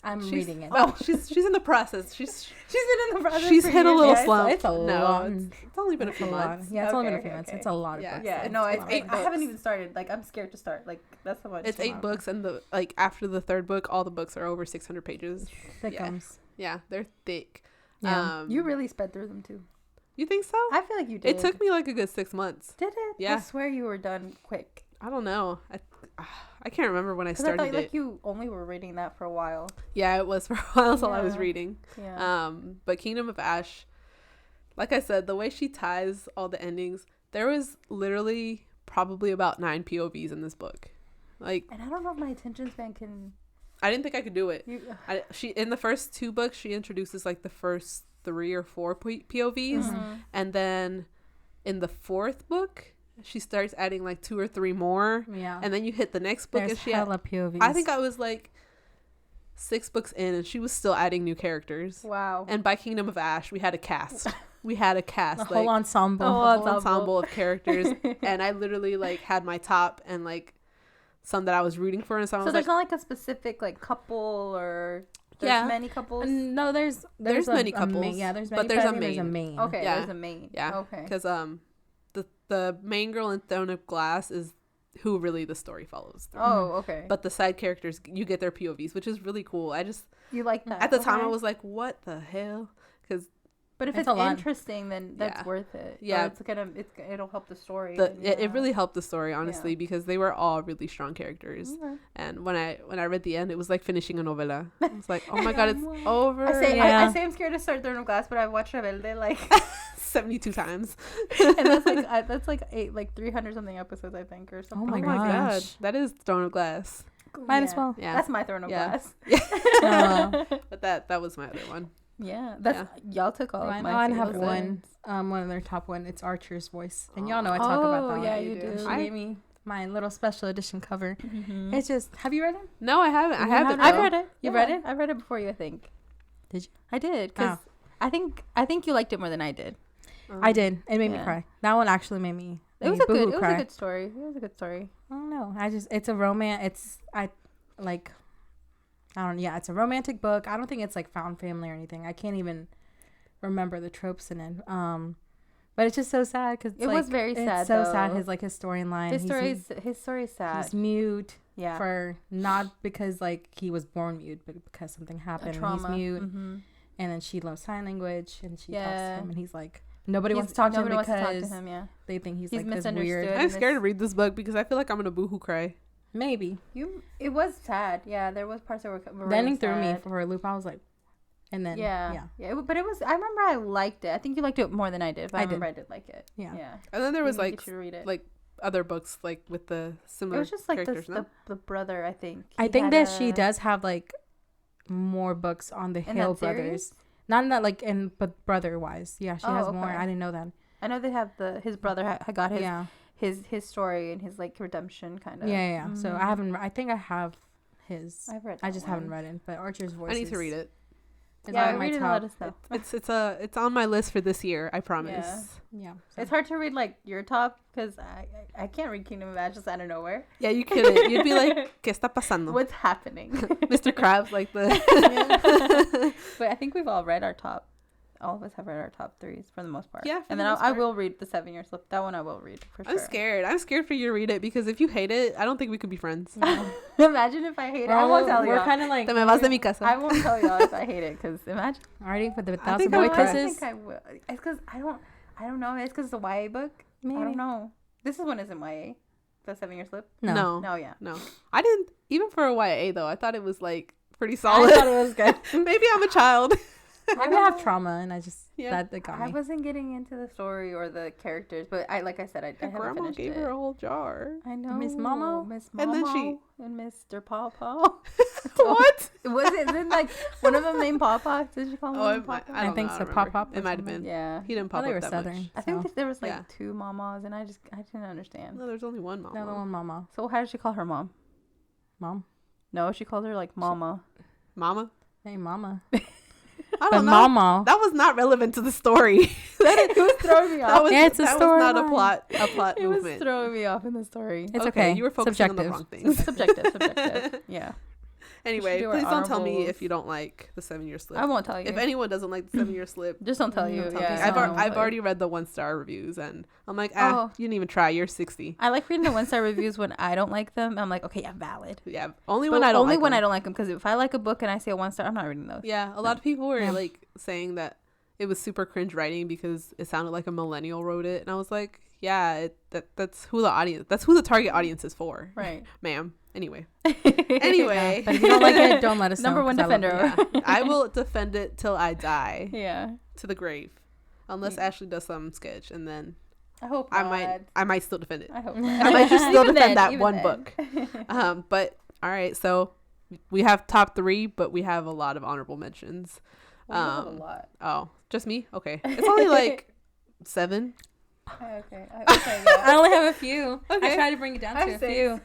I'm she's- reading it. Oh, she's in the process. She's been in the process. she's for hit a years, little guys. slump. it's a no, lot. it's only been a few It's a lot. months. Yeah, it's only been a Okay, few months. okay. It's a lot of Yeah. books. Yeah, It's no, a it's lot of 8. I haven't books. even started. Like, I'm scared to start. Like, that's how much. It's 8 books, and the like after the 3rd book, all the books are over 600 pages. Thickums. Yeah, they're thick. Yeah. You really sped through them too. You think so? I feel like you did. It took me like a good 6 months. Did it? Yeah. I swear you were done quick. I don't know. I can't remember when I Because I started thought it. like you only were reading that for a while. Yeah, it was for a while. That's all I was Yeah. reading. Yeah. But Kingdom of Ash, like I said, the way she ties all the endings, there was literally probably about 9 POVs in this book. Like, And I don't know if my attention span can. I didn't think I could do it. You, She in the first 2 books, she introduces like the first 3 or 4 POVs, Mhm. and then in the 4th book, she starts adding like 2 or 3 more, Yeah. and then you hit the next book, There's and she hella POVs. I think I was like 6 books in, and she was still adding new characters. Wow. And by Kingdom of Ash, we had a cast. We had a cast, the like whole ensemble. Oh, a whole ensemble. ensemble of characters. And I literally like had my top and like some that I was rooting for, and some I So was there's like, not like a specific like couple or there's Yeah. many couples. No, there's There's a- many a main- couples, yeah, there's but many, there's I a think there's a main. main. Okay, Yeah. there's a main. yeah, Okay. because the main girl in Throne of Glass is who really the story follows through. Oh, okay. But the side characters, you get their POVs, which is really cool. I just You like that? at the time I Okay. was like, what the hell? Because But if It's it's a lot. interesting, then that's Yeah. worth it. Yeah. Or it'll help the story. the and, it really helped the story, honestly, Yeah. because they were all really strong characters. Okay. And when I read the end, it was like finishing a novela. It's like, oh my god, it's over. I say Yeah. I say I'm scared to start Throne of Glass, but I've watched Rebelde like 72 times. and that's like 300 something episodes I think or something. my Oh my god, gosh. that is Throne of Glass. Might as well. Yeah, That's my Throne of Yeah. Glass. but that was my other one. Yeah, that's y'all took all Mine, of my. I have favorites. one of their top one. It's Archer's Voice, and y'all know I talk about that. Oh, yeah, one. you do. She I- gave me my little special edition cover. Mhm. It's just. Have you read it? No, I haven't. I You haven't. haven't I've though. read it. You Yeah, read it? I read it before you. I think. Did you? I did because I think you liked it more than I did. I did. It made me Yeah. cry. That one actually made me. It was a boo-hoo good. cry. It was a good story. It was a good story. I don't know. It's a romance. It's like Yeah, it's a romantic book. I don't think it's like found family or anything. I can't even remember the tropes in it. But it's just so sad because it was very sad. It's so though. sad. His storyline. His story is sad. He's mute. Yeah. For not because like he was born mute, but because something happened and he's mute. Mm-hmm. And then she loves sign language and she talks to him and he's like nobody wants to talk to him because they think he's like this weird. I'm scared to read this book because I feel like I'm gonna boohoo cry. Maybe it was sad. Yeah, there was parts that were the ending threw me for a loop. I was like, and then but it was. I remember I liked it. I think you liked it more than I did. But I remember I did like it. Yeah. And then there was like other books like with the similar. It was just like the brother. I think. I think that she does have like more books on the Hill brothers. Not in that like but brother wise. Yeah, she has more. I didn't know that. I know they have his brother got his story and his like redemption kind of. Yeah. Mm-hmm. So I think I have his. I've read. I just haven't read it. But Archer's Voice. I need to read it. Read it and let us know. It's on my list for this year. I promise. Yeah. So. It's hard to read like your top because I can't read Kingdom of Ash just out of nowhere. Yeah, you couldn't. You'd be like, ¿Qué está pasando? What's happening? Mr. Krabs, like the. But I think we've all read our top. All of us have read our top threes for the most part. Yeah. And then I will read the 7 Year Slip. That one I will read for sure. I'm scared. I'm scared for you to read it because if you hate it, I don't think we could be friends. Imagine if I hate it. I won't tell you. We're kind of like. Te me vas de mi casa. I won't tell y'all if I hate it because imagine. Already for the 1,000 boy kisses. I think I will. It's because I don't know. It's because it's a YA book. Maybe. I don't know. This is one isn't YA. The 7 Year Slip. No. No. I didn't even for a YA though. I thought it was like pretty solid. I thought it was good. Maybe I'm a child. Maybe I have trauma and I just that got me. I wasn't getting into the story or the characters, but I haven't grandma finished gave her a whole jar. I know. Miss Momo, and then and Mr. Pawpaw. What? Isn't like one of them named Pawpaw? Did you call him Pawpaw? I think so. Pop. It might have been. Yeah. He didn't pop up that Southern, much. I think there was like 2 mamas, and I didn't understand. No, there's only one mama. No, the one mama. So how did she call her mom? Mom? No, she called her like mama. Mama? Hey, mama. I don't know. Mama. That was not relevant to the story. It was throwing me off. It's a story. That was not a plot it movement. Was throwing me off in the story. It's okay. You were focusing on the wrong things. Subjective. Yeah. Anyway, please don't tell me if you don't like the 7 Year Slip. I won't tell you. If anyone doesn't like the 7 Year Slip, just don't tell you. I've already read the 1-star reviews and I'm like, you didn't even try. You're 60. I like reading the 1-star reviews when I don't like them. I'm like, okay, yeah, valid. Yeah, only when I don't like them. Because if I like a book and I say a 1-star, I'm not reading those. Yeah, a lot of people were like saying that it was super cringe writing because it sounded like a millennial wrote it, and I was like, yeah, that's who the target audience is for, right, ma'am. Anyway, but if you don't like it, don't let us know. Number one defender. I will defend it till I die. Yeah, to the grave, unless Ashley does some sketch, and then I hope not. I might still defend it. I hope not. I might just still defend that one book. But all right, so we have top 3, but we have a lot of honorable mentions. We have a lot. Oh, just me? Okay, it's only like 7. Okay. Yeah. I only have a few. Okay. I tried to bring it down to a few.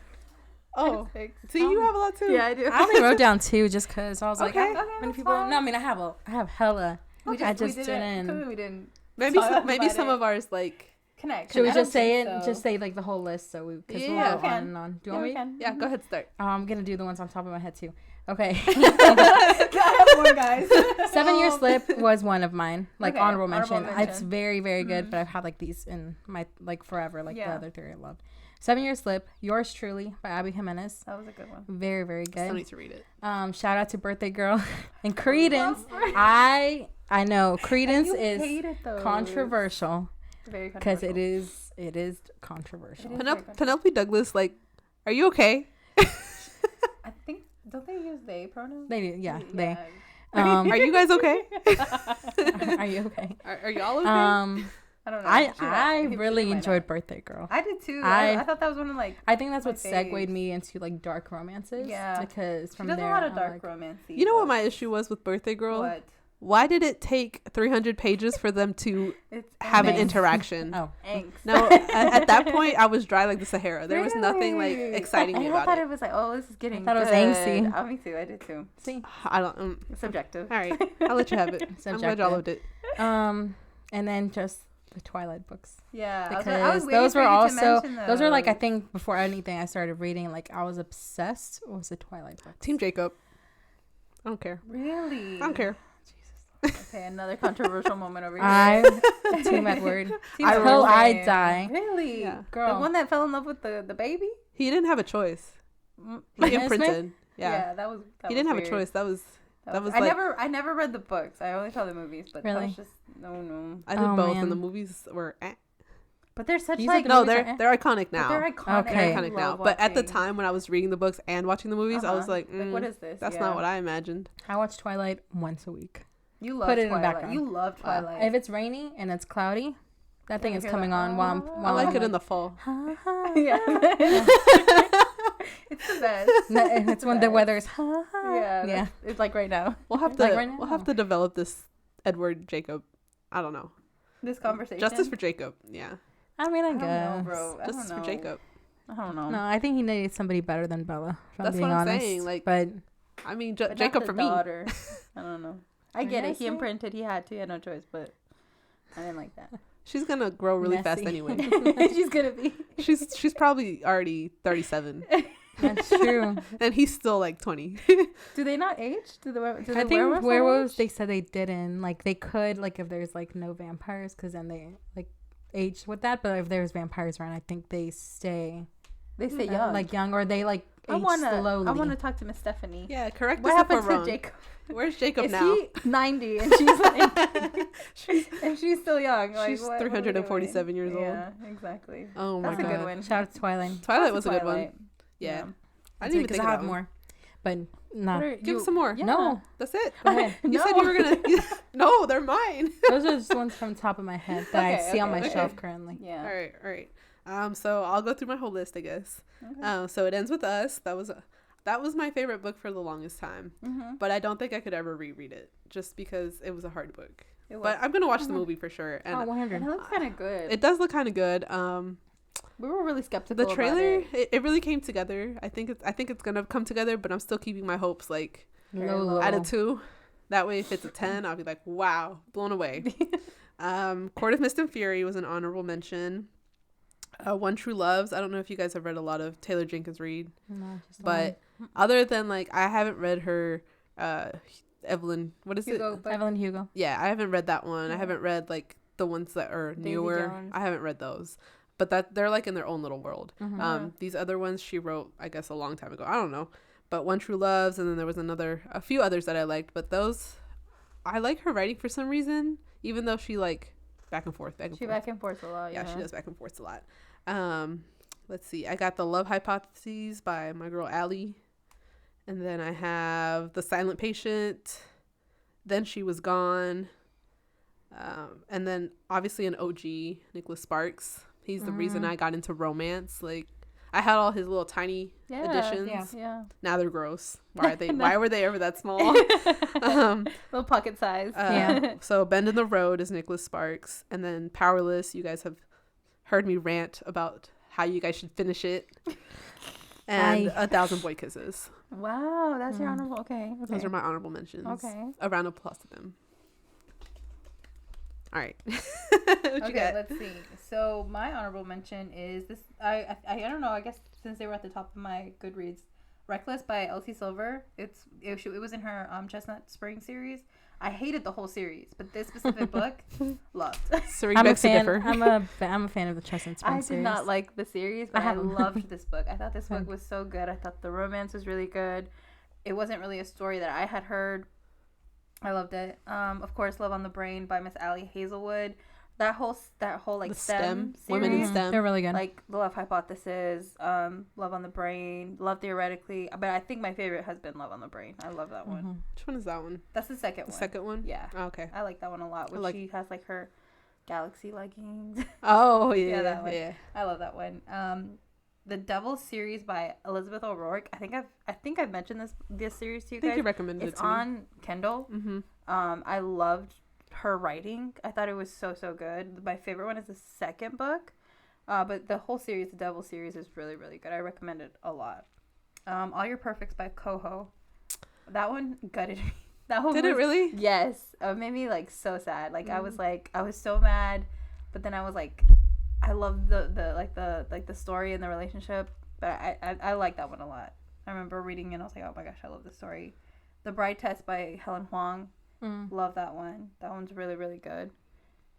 Oh, so you have a lot too. Yeah, I do. I only wrote down 2 just because I was like, okay, many people. No, I mean I have hella. I just didn't. We didn't. Maybe some of ours like connect. Should we just say it? So. Just say like the whole list so because we'll go on and on. Do you want me? Yeah, go ahead, start. I'm gonna do the ones on top of my head too. Okay. I have more, guys. 7 Year Slip was one of mine, like okay, honorable mention. It's very, very good, but I've had like these in my like forever, like the other 3 I loved. 7 Year Slip, Yours Truly by Abby Jimenez. That was a good one. Very, very good. Still need to read it. Shout out to Birthday Girl and Credence. I know Credence is controversial. Very because it is controversial. Penelope Douglas, like, are you okay? I think don't they use they pronouns? They do, yeah. They. Are you guys okay? Are you okay? Are y'all okay? I don't know. I really enjoyed Birthday Girl. I did too. I thought that was one of like. I think that's what segued me into like dark romances. Yeah. Because from she does there, a lot of dark romance. You know what my issue was with Birthday Girl? What? Why did it take 300 pages for them to have an interaction? Oh, angst. No, at that point, I was dry like the Sahara. There was nothing like exciting me about it. I thought it was like, oh, this is getting. I thought it was angsty. Oh, me too. I did too. See, I don't. Subjective. All right, I'll let you have it. I'm glad y'all loved it. And then just the Twilight books. Yeah, because those were also those were like I think before anything I started reading, like I was obsessed with the Twilight books. Team Jacob. I don't care. Really? I don't care. Okay, another controversial moment over here. I'm Team Edward. I Till really I am. die. Really? Yeah. Girl. The one that fell in love with the baby? He didn't have a choice. He Like imprinted. Yeah. that was. He didn't have a choice. That was I never read the books. I only saw the movies, but that Really? was just no. I did Oh, both, man. and the movies were. But they're such You like said the No, movies are they're iconic now. but they're iconic. Okay. They're I iconic now. But at the time when I was reading the books and watching the movies, I was like, what is this? that's not what I imagined. I watch Twilight once a week. You love Put it in the Twilight. background. You love Wow. Twilight. If it's rainy and it's cloudy, that thing you is hear coming the, on while I'm. "Ah." I While like I'm it in the fall. yeah. It's the best. And it's when the weather's. Yeah. It's like right now. We'll have to Like right we'll have to develop this Edward Jacob. I don't know. This conversation. Justice for Jacob. Yeah. I mean, I I don't guess. know, bro. I Justice don't for know. Jacob. I don't know. No, I think he needed somebody better than Bella. If That's I'm being what I'm honest. saying, like- but I mean, But not Jacob the for me. daughter. I don't know. I get it. He Honestly. imprinted. He had to. He had no choice. But I didn't like that. She's gonna grow really fast Messy. anyway. She's gonna be. She's probably already 37, that's true. and he's still like 20. Do they not age? Do the I think werewolves not werewolves. age? They said they didn't. Like they could. Like if there's like no vampires, because then they like age with that. But if there's vampires around, I think they stay They stay young. like young, or they like age slowly. I wanna talk to Miss Stephanie. Yeah, correct What us if we're happened to wrong. Jacob? Where's Jacob Is now? he 90 and she's like, and she's still young? Like, She's what are we 347 doing? years old. Yeah, exactly. Oh my That's a god. good one. Shout out to Twilight. Twilight Shout was out a to good one. Twilight. Yeah. I That's didn't even because think I of have that one. more, but not. What are Give you- us some more. Yeah. No, That's it. go ahead. You said you were gonna. No, they're mine. Those are just ones from the top of my head that I Okay, see on my okay. shelf currently. Yeah. All right. So I'll go through my whole list, I guess. Okay. So it ends with Us. That was my favorite book for the longest time, but I don't think I could ever reread it just because it was a hard book. It was. But I'm gonna watch the movie for sure, Oh, and 100. And it looks kind of good. it does look kind of good. We were really skeptical. The about trailer, it. it really came together. I think it's gonna come together, but I'm still keeping my hopes like Low, low. at a 2. That way, if it's a 10, I'll be like, wow, blown away. Court of Mist and Fury was an honorable mention. One True Loves. I don't know if you guys have read a lot of Taylor Jenkins Reid, No, just the but other than like, I haven't read her, Evelyn. What is Hugo, it? but Evelyn Hugo. Yeah, I haven't read that one. I Yeah. haven't read like the ones that are Daisy newer. Jones. I haven't read those, but that they're like in their own little world. Mhm. These other ones she wrote, I guess, a long time ago. I don't know, but One True Loves, and then there was a few others that I liked, but those, I like her writing for some reason, even though she like back and forth. she back and forth a lot. Yeah, she does back and forth a lot. Let's see. I got The Love Hypotheses by my girl Allie. And then I have The Silent Patient. Then She Was Gone. And then obviously an OG, Nicholas Sparks. He's the reason I got into romance. Like, I had all his little tiny editions. Yeah. Now they're gross. Why were they ever that small? Little pocket size. So Bend in the Road is Nicholas Sparks. And then Powerless, you guys have heard me rant about how you guys should finish it. And 1,000 Boy Kisses. Wow, that's your honorable. Okay. Those are my honorable mentions. Okay. A round of applause to them. All right. What you Okay, got? let's see. So my honorable mention is this. I don't know. I guess since they were at the top of my Goodreads, Reckless by Elsie Silver. It was in her Chestnut Spring series. I hated the whole series, but this specific book, loved. Serene I'm a begs to fan. differ. I'm a fan of the Chestnut Spring I did series. not like the series, but I haven't. loved this book. I thought this book was so good. I thought the romance was really good. It wasn't really a story that I had heard. I loved it. Of course, Love on the Brain by Miss Allie Hazelwood. That whole like The STEM series, Women in Mhm. STEM. They're really good. like The Love Hypothesis, Love on the Brain, Love Theoretically. But I think my favorite has been Love on the Brain. I love that one. Mhm. Which one is that one? That's the second The one. second one? Yeah, Oh, okay. I like that one a lot. When like- she has like her galaxy leggings. Oh, Yeah, yeah. that one. Yeah. I love that one. The Devil series by Elizabeth O'Rourke. I think I've mentioned this series to you I think guys. you recommended it It's to me. on Kindle. Mm-hmm. I loved her writing. I thought it was so good. My favorite one is the second book. But the whole series, the Devil series, is really, really good. I recommend it a lot. All Your Perfects by Coho. That one gutted me. That one Did it really? Yes. It made me like so sad. Like I was so mad, but then I was like, I love the story and the relationship. But I like that one a lot. I remember reading it and I was like, oh my gosh, I love this story. The Bride Test by Helen Huang. Mm. Love that one. That one's really, really good.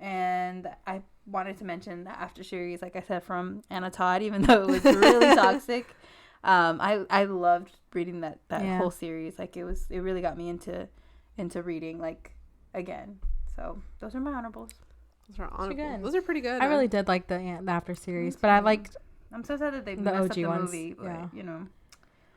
And I wanted to mention the After series, like I said, from Anna Todd, even though it was really toxic. I loved reading that whole series. Like it really got me into reading like again. So those are my honorables. Those are honorable. Good. Those are pretty good. I really did like the After series, but I liked I'm so sad that they the messed up OG the ones. movie, but Yeah. you know.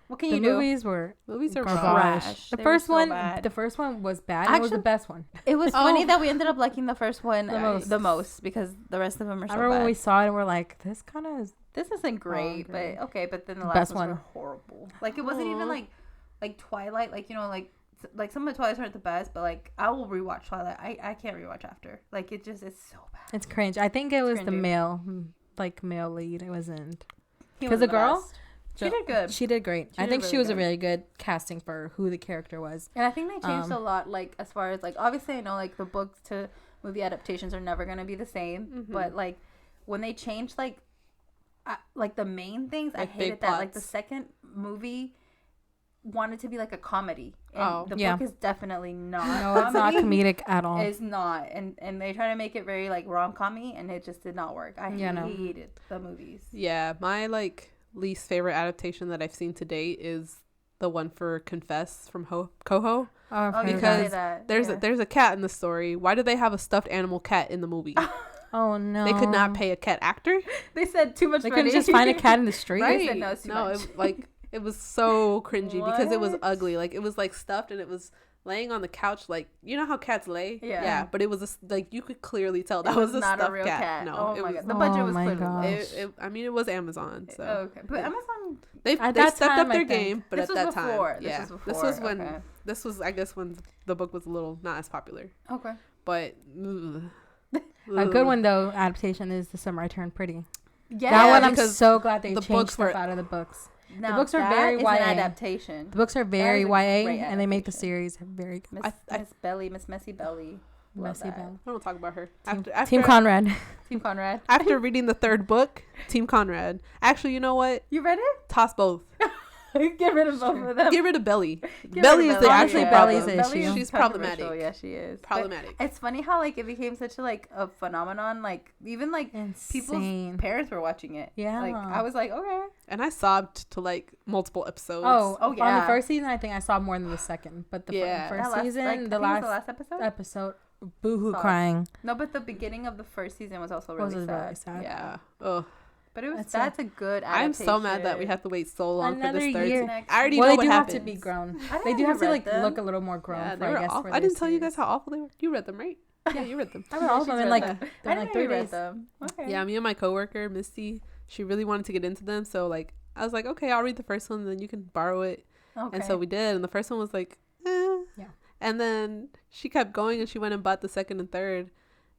What can the you do? movies were Movies are garbage. trash. The They first were so one, bad. the first one was bad. And it was the Actually- best one. It was funny that we ended up liking the first one The most. because the rest of them are so I remember when we bad. saw it and we're like, this kind of is. This isn't great, great. but okay. But then the The last best ones one. were horrible. Like it wasn't even Aw. like Twilight. Like you know like some of the Twilights aren't the best, but like I will rewatch Twilight. I can't rewatch After. Like it's so bad. It's cringe. I think it was the cringy. male lead. It wasn't. He 'Cause was the girl- best. She did good. She did great. I did think really she was a good. really good casting for who the character was. And I think they changed Um, a lot, like, as far as, like, obviously I know, like, the books to movie adaptations are never going to be the same. Mhm. But, like, when they changed, like the main things, I Like, big hated that. Like, the plots. second movie wanted to be, like, a comedy. And Oh. the Yeah. book is definitely not No, it's not comedic at all. It's not. And they try to make it very, like, rom-com-y, and it just did not work. I Yeah, no. hated the movies. Yeah, my like least favorite adaptation that I've seen to date is the one for Confess from Coho. I've Oh, heard you of can say Because that. There's yeah. there's a cat in the story. Why did they have a stuffed animal cat in the movie? that. Oh no. They could not pay a cat actor, They said too much They money. couldn't just find a cat in the street. Right. said no, it's too No, much. it was so cringy because it was What? ugly. Like it was like stuffed and it was laying on the couch, like you know how cats lay. Yeah. But it was like you could clearly tell It that was a not stuffed a real cat. No, oh it my was. god. The budget Oh was my clearly gosh. low. I mean, it was Amazon, so Okay, but Amazon. they At they that stepped time, up their I think. game, but This at was that time, before. This yeah, was before. this was when Okay. this was I guess when the book was a little not as popular, Okay. but A good one though adaptation is The Summer I Turned Pretty. Yeah, That one I'm because so glad they the changed books stuff were- out of the books. now books are that very is YA. an adaptation. The books are very is a YA, great and they make the adaptation. series very good. Miss Miss Messy Belly. Love Messy that. Belle. I don't talk about her. Team Conrad. Team Conrad. After reading the third book, Team Conrad. Actually, you know what? You read it? Toss both. Get rid of both of them. Get rid of Belly. Get Belly rid is of the Belly. actual Honestly, problem. Belly's the issue. She's controversial. problematic. Yeah, she is. But Problematic. it's funny how like it became such a like a phenomenon. Like even like people's Insane. parents were watching it. Yeah. Like I was like, okay. And I sobbed to like multiple episodes. Oh, Oh, On yeah. the first season, I think I saw more than the second, but the Yeah. first That last, season, like, I the think it was last episode. episode, boohoo Sobbed. crying. No, but the beginning of the first season was also Was really really sad. sad. Yeah. Ugh. But it was That's that's a good I'm adaptation. so mad that we have to wait so long Another for this third year. season. I already Well, know they what do happens. have to be grown. I They do have to read like them. look a little more grown. Yeah, for, they I were guess, awful. for I their didn't tell you guys series. how awful they were. You read them, right? Yeah, you read them. I read all of them in She's like, read them. they're I like didn't know 3 you read days. them. Okay. Yeah, me and my coworker, Misty, she really wanted to get into them. So, like, I was like, okay, I'll read the first one and then you can borrow it. Okay. And so we did. And the first one was like, eh. Yeah. And then she kept going and she went and bought the second and third.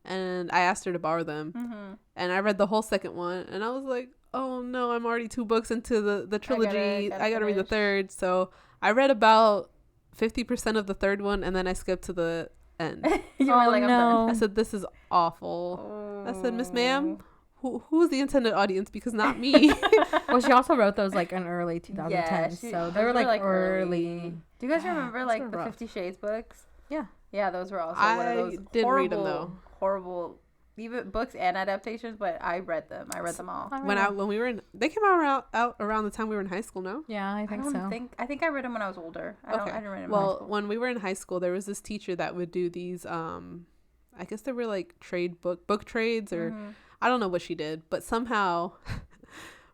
And I asked her to borrow them. Mm-hmm. And I read the whole second one. And I was like, oh no, I'm already 2 books into the trilogy. gotta I gotta read the finish. third. So I read about 50% of the third one. And then I skipped to the end. You Oh, were like, I'm done. I said, this is awful. I said, Miss Oh. Ma'am, who's the intended audience? Because not me. Well, she also wrote those like in early 2010s, Yeah, so those they were like Do early. you guys Yeah, remember those like were the rough. 50 Shades books? Yeah. Yeah, those were also one I of those didn't horrible, read them, though. horrible, even books and adaptations. But I read them. I read them all. When we were in, they came out around the time we were in high school. No. Yeah, I think so. I think I read them when I was older. I didn't read them in high Well, school. when we were in high school, there was this teacher that would do these. I guess they were like book trades, or Mhm. I don't know what she did, but somehow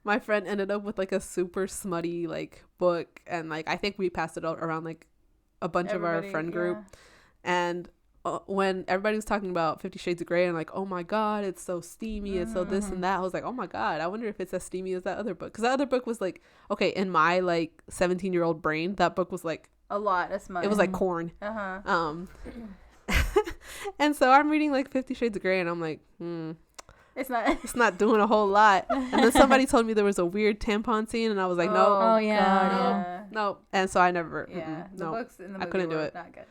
my friend ended up with like a super smutty like book, and like I think we passed it out around like a bunch of our Everybody, friend group. yeah. And when everybody was talking about 50 Shades of Grey and like, oh my God, it's so steamy, it's so this and that, I was like, oh my God, I wonder if it's as steamy as that other book. Because that other book was like, okay, in my like 17-year-old brain, that book was like, A lot of smut. it was like corn. Uh-huh. And so I'm reading like 50 Shades of Grey and I'm like, It's not. it's not doing a whole lot. And then somebody told me there was a weird tampon scene and I was like, no, Oh, yeah, God, no. And so I never, yeah. The no. books in the I movie couldn't do were it. not good.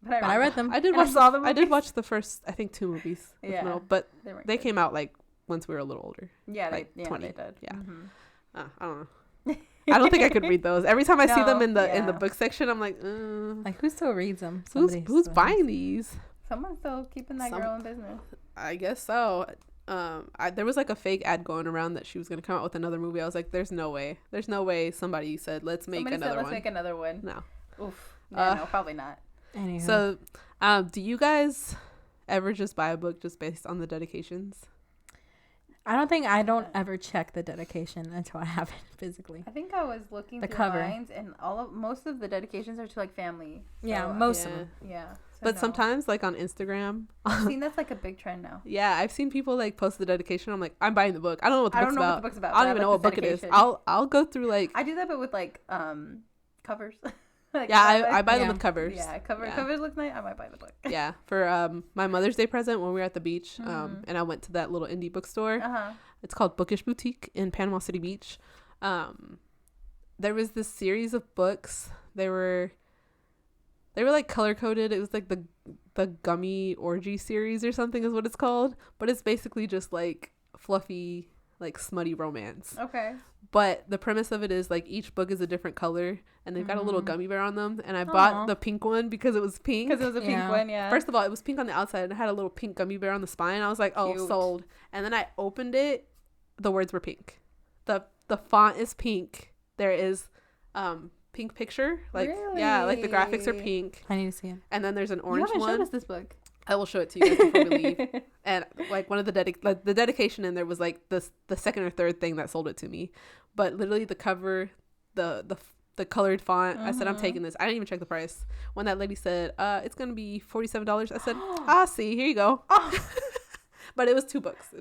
But I read them. I did And I watch saw the I did movies. watch the first, I think 2 movies. with Yeah. Mel, but They weren't they good. came out like once we were a little older. Yeah, like they 20, did. yeah. Mhm. I don't know. I don't think I could read those. Every time I see them in the yeah. book section, I'm like who still reads them? who's buying these? Someone's still keeping that girl in business. I guess so. There was like a fake ad going around that she was going to come out with another movie. I was like, there's no way somebody said let's make another one. No. Oof. Yeah, no, probably not. Anywho. So do you guys ever just buy a book just based on the dedications? I don't ever check the dedication until I have it physically. I think I was looking the through cover lines, and most of the dedications are to like family. Yeah, most of them. Yeah. So But sometimes like on Instagram, I've seen that's like a big trend now. yeah, I've seen people like post the dedication. I'm like, I'm buying the book. I don't know what the book's about. What the book's about. I don't even know what book it is. I'll go through like. I do that, but with like covers. Like, yeah, I buy them with covers. Yeah, covers look nice. I might buy the book. Yeah, for my Mother's Day present when we were at the beach, and I went to that little indie bookstore. It's called Bookish Boutique in Panama City Beach. There was this series of books. They were like color coded. It was like the Gummy Orgy series or something is what it's called. But it's basically just like fluffy, like smutty romance. Okay. But the premise of it is like each book is a different color and they've got a little gummy bear on them. And I bought the pink one because it was pink. Because it was a pink one, yeah. First of all, it was pink on the outside and it had a little pink gummy bear on the spine. I was like, oh, Cute. sold. And then I opened it. The words were pink. The font is pink. There is pink picture. Like, really? Yeah, like the graphics are pink. I need to see it. And then there's an orange You haven't one. showed us this book. I will show it to you guys before we leave. And like one of the the dedication in there was like the second or third thing that sold it to me. But literally the cover, the colored font, I said, I'm taking this. I didn't even check the price. When that lady said, it's going to be $47, I said, see, here you go. But it was 2 books.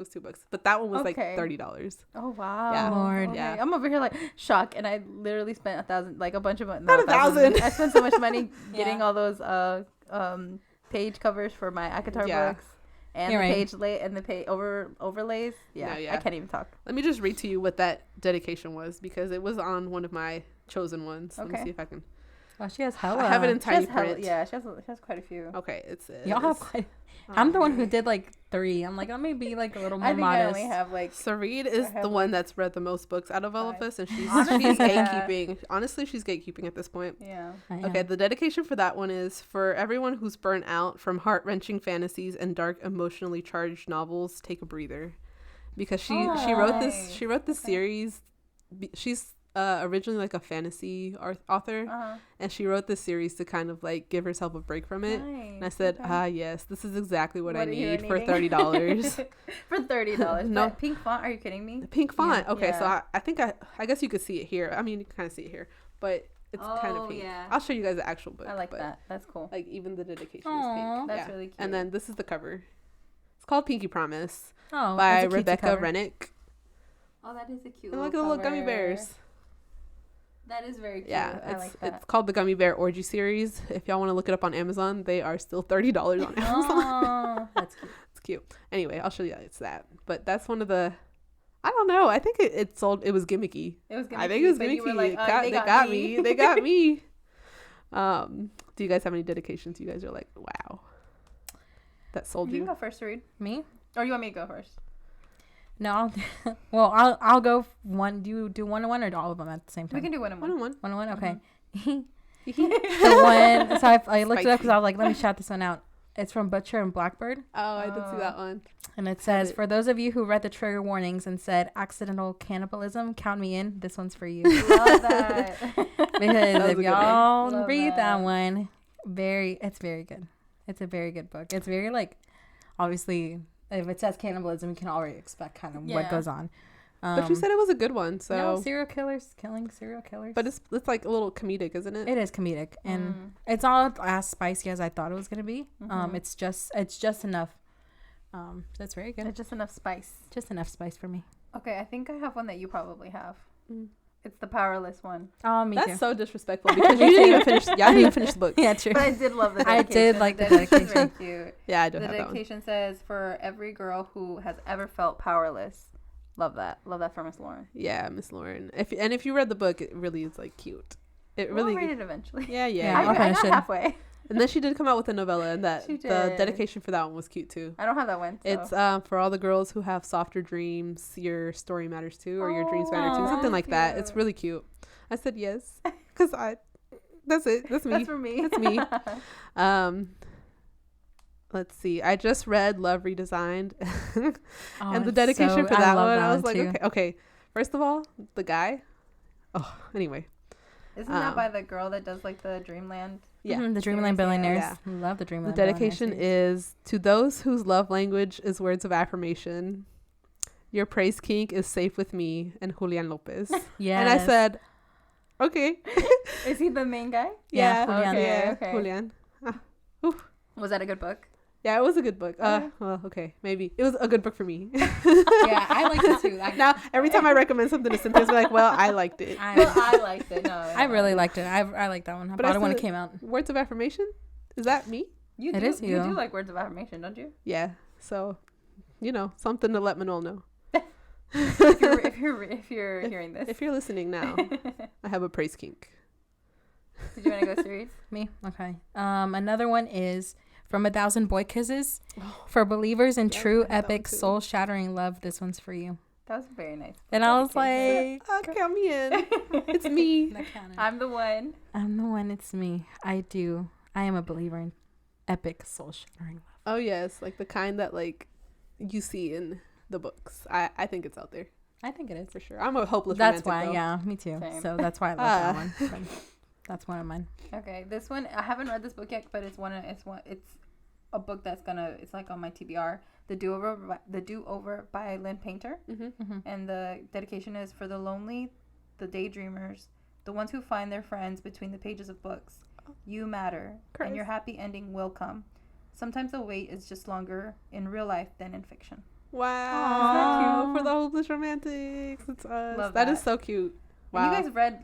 But that one was like $30. Oh, wow. Yeah. Lord. Okay. Yeah. I'm over here like shocked, and I literally spent $1,000, like a bunch of money. Not $1,000. I spent so much money getting all those page covers for my ACOTAR books. And the page overlays. Yeah, No, yeah. I can't even talk. Let me just read to you what that dedication was because it was on one of my chosen ones. Let me see if I can. Oh, she has hella. I have it in tiny print. She has quite a few. Okay, it's Y'all have quite. I'm the one who did like 3. I'm like, let me be like a little more I think modest. I only have like. Sareed is the one that's read the most books out of all of us, and she's Honestly, gatekeeping. Honestly, she's gatekeeping at this point. Yeah. Okay, the dedication for that one is for everyone who's burnt out from heart-wrenching fantasies and dark, emotionally charged novels. Take a breather, because she wrote this series. She's originally like a fantasy author, and she wrote this series to kind of like give herself a break from it. Nice. And I said, yes, this is exactly what I need for needing? $30. For $30. No. That pink font? Are you kidding me? The pink font. Yeah. Okay, Yeah. so I think I guess you could see it here. I mean, you can kind of see it here, but it's kind of pink. Yeah. I'll show you guys the actual book. I like that. That's cool. Like even the dedication Aww. is pink. That's really cute. And then this is the cover. It's called Pinky Promise Oh, by that's a cutesy Rebecca cover. Rennick. Oh, that is a cute. And look at the little gummy cover. bears. That is very cute. Yeah, I like that. it's called the Gummy Bear Orgy series. If y'all want to look it up on Amazon, they are still $30 on Amazon. Oh, that's cute. It's cute. Anyway, I'll show you. It's that. But that's one of the. I don't know. I think it sold. It was gimmicky. It was gimmicky. I think it was but gimmicky. you were like, They got me. They got me. Do you guys have any dedications? You guys are like, wow, that sold You you. can go first to read. Me? Or you want me to go first? No. I'll go one. Do you do 1-1 or do all of them at the same time? We can do 1 and 1. 1-on-1. 1-1. Okay. Mm-hmm. The one. So I looked it up because Spicy. I was like, let me shout this one out. It's from Butcher and Blackbird, Oh, I did see that one. and it says, it. "For those of you who read the trigger warnings and said accidental cannibalism, count me in. This one's for you." Love that. Because was if a good y'all one. Love read that that. one, it's very good. It's a very good book. It's very like, obviously, if it says cannibalism, you can already expect kind of what Yeah. goes on. But you said it was a good one, so. no, serial killers killing serial killers. But it's like a little comedic, isn't it? It is comedic, and it's not as spicy as I thought it was gonna be. It's just enough. So it's very good. It's just enough spice. Just enough spice for me. Okay, I think I have one that you probably have. Mm. It's the powerless one. Oh, me That's too. so disrespectful because you didn't even finish. Y'all didn't even finish the book. Yeah, true. But I did love the I dedication. did like the dedication's dedication. very cute. Yeah, I do The have that one. dedication says, "For every girl who has ever felt powerless." Love that. Love that for Miss Lauren. Yeah, Miss Lauren. If you read the book, it really is like cute. It really. We'll read it eventually. Yeah, Yeah, yeah. I'll I finish got it. halfway. And then she did come out with a novella, and that She the did. dedication for that one was cute too. I don't have that one. So. It's for all the girls who have softer dreams, your story matters too, or your dreams matter too, Aw, something like that. It's cute. really cute. I said yes because that's it. That's me. That's for me. That's me. Let's see. I just read Love Redesigned, and the it's dedication for that love one, I was like, too. okay. First of all, the guy. Oh, anyway. Isn't that by the girl that does like the Dreamland? Yeah. Mhm, the Dreamland Billionaires. Yeah. Love the The Dreamland dedication Billionaires. is to those whose love language is words of affirmation. Your praise kink is safe with me and Julian Lopez. Yes. And I said, okay. Is he the main guy? Yeah, Julian. Okay, Yeah, okay. Julian. Was that a good book? Yeah, it was a good book. Okay. Well, okay, maybe it was a good book for me. Yeah, I liked it too. Now, every time I recommend something to Cynthia, I'm like, well, I liked it. Well, I liked it. No, I really liked it. I liked that one. I But I bought it when it still- came out. Words of affirmation? Is that me? You It do, is You you. do like words of affirmation, don't you? Yeah. So, something to let Manuel know. if you're hearing this, If you're listening now, I have a praise kink. did you want to go series? Me? Okay. Another one is From 1,000 Boy Kisses. For believers in Yeah, true, I have that one epic, too. soul-shattering love, this one's for you. That was very nice. And I was dedication. like, Count me in. It's me. I'm the one. I'm the one, it's me. I am a believer in epic, soul-shattering love. Oh, yes. Like the kind that, like, you see in the books. I think it's out there I think it is. for sure. I'm a hopeless That's romantic, why, though. yeah, me too. Same. So that's why I love that one. But that's one of mine. Okay, this one I haven't read this book yet, but it's a book that's it's like on my TBR. The Do Over by Lynn Painter, Mm-hmm. and the dedication is for the lonely, the daydreamers, the ones who find their friends between the pages of books. You matter, Chris. and your happy ending will come. Sometimes the wait is just longer in real life than in fiction. Wow. Aww. For the hopeless romantics. It's us. Love That is that. so cute. And Wow. you guys read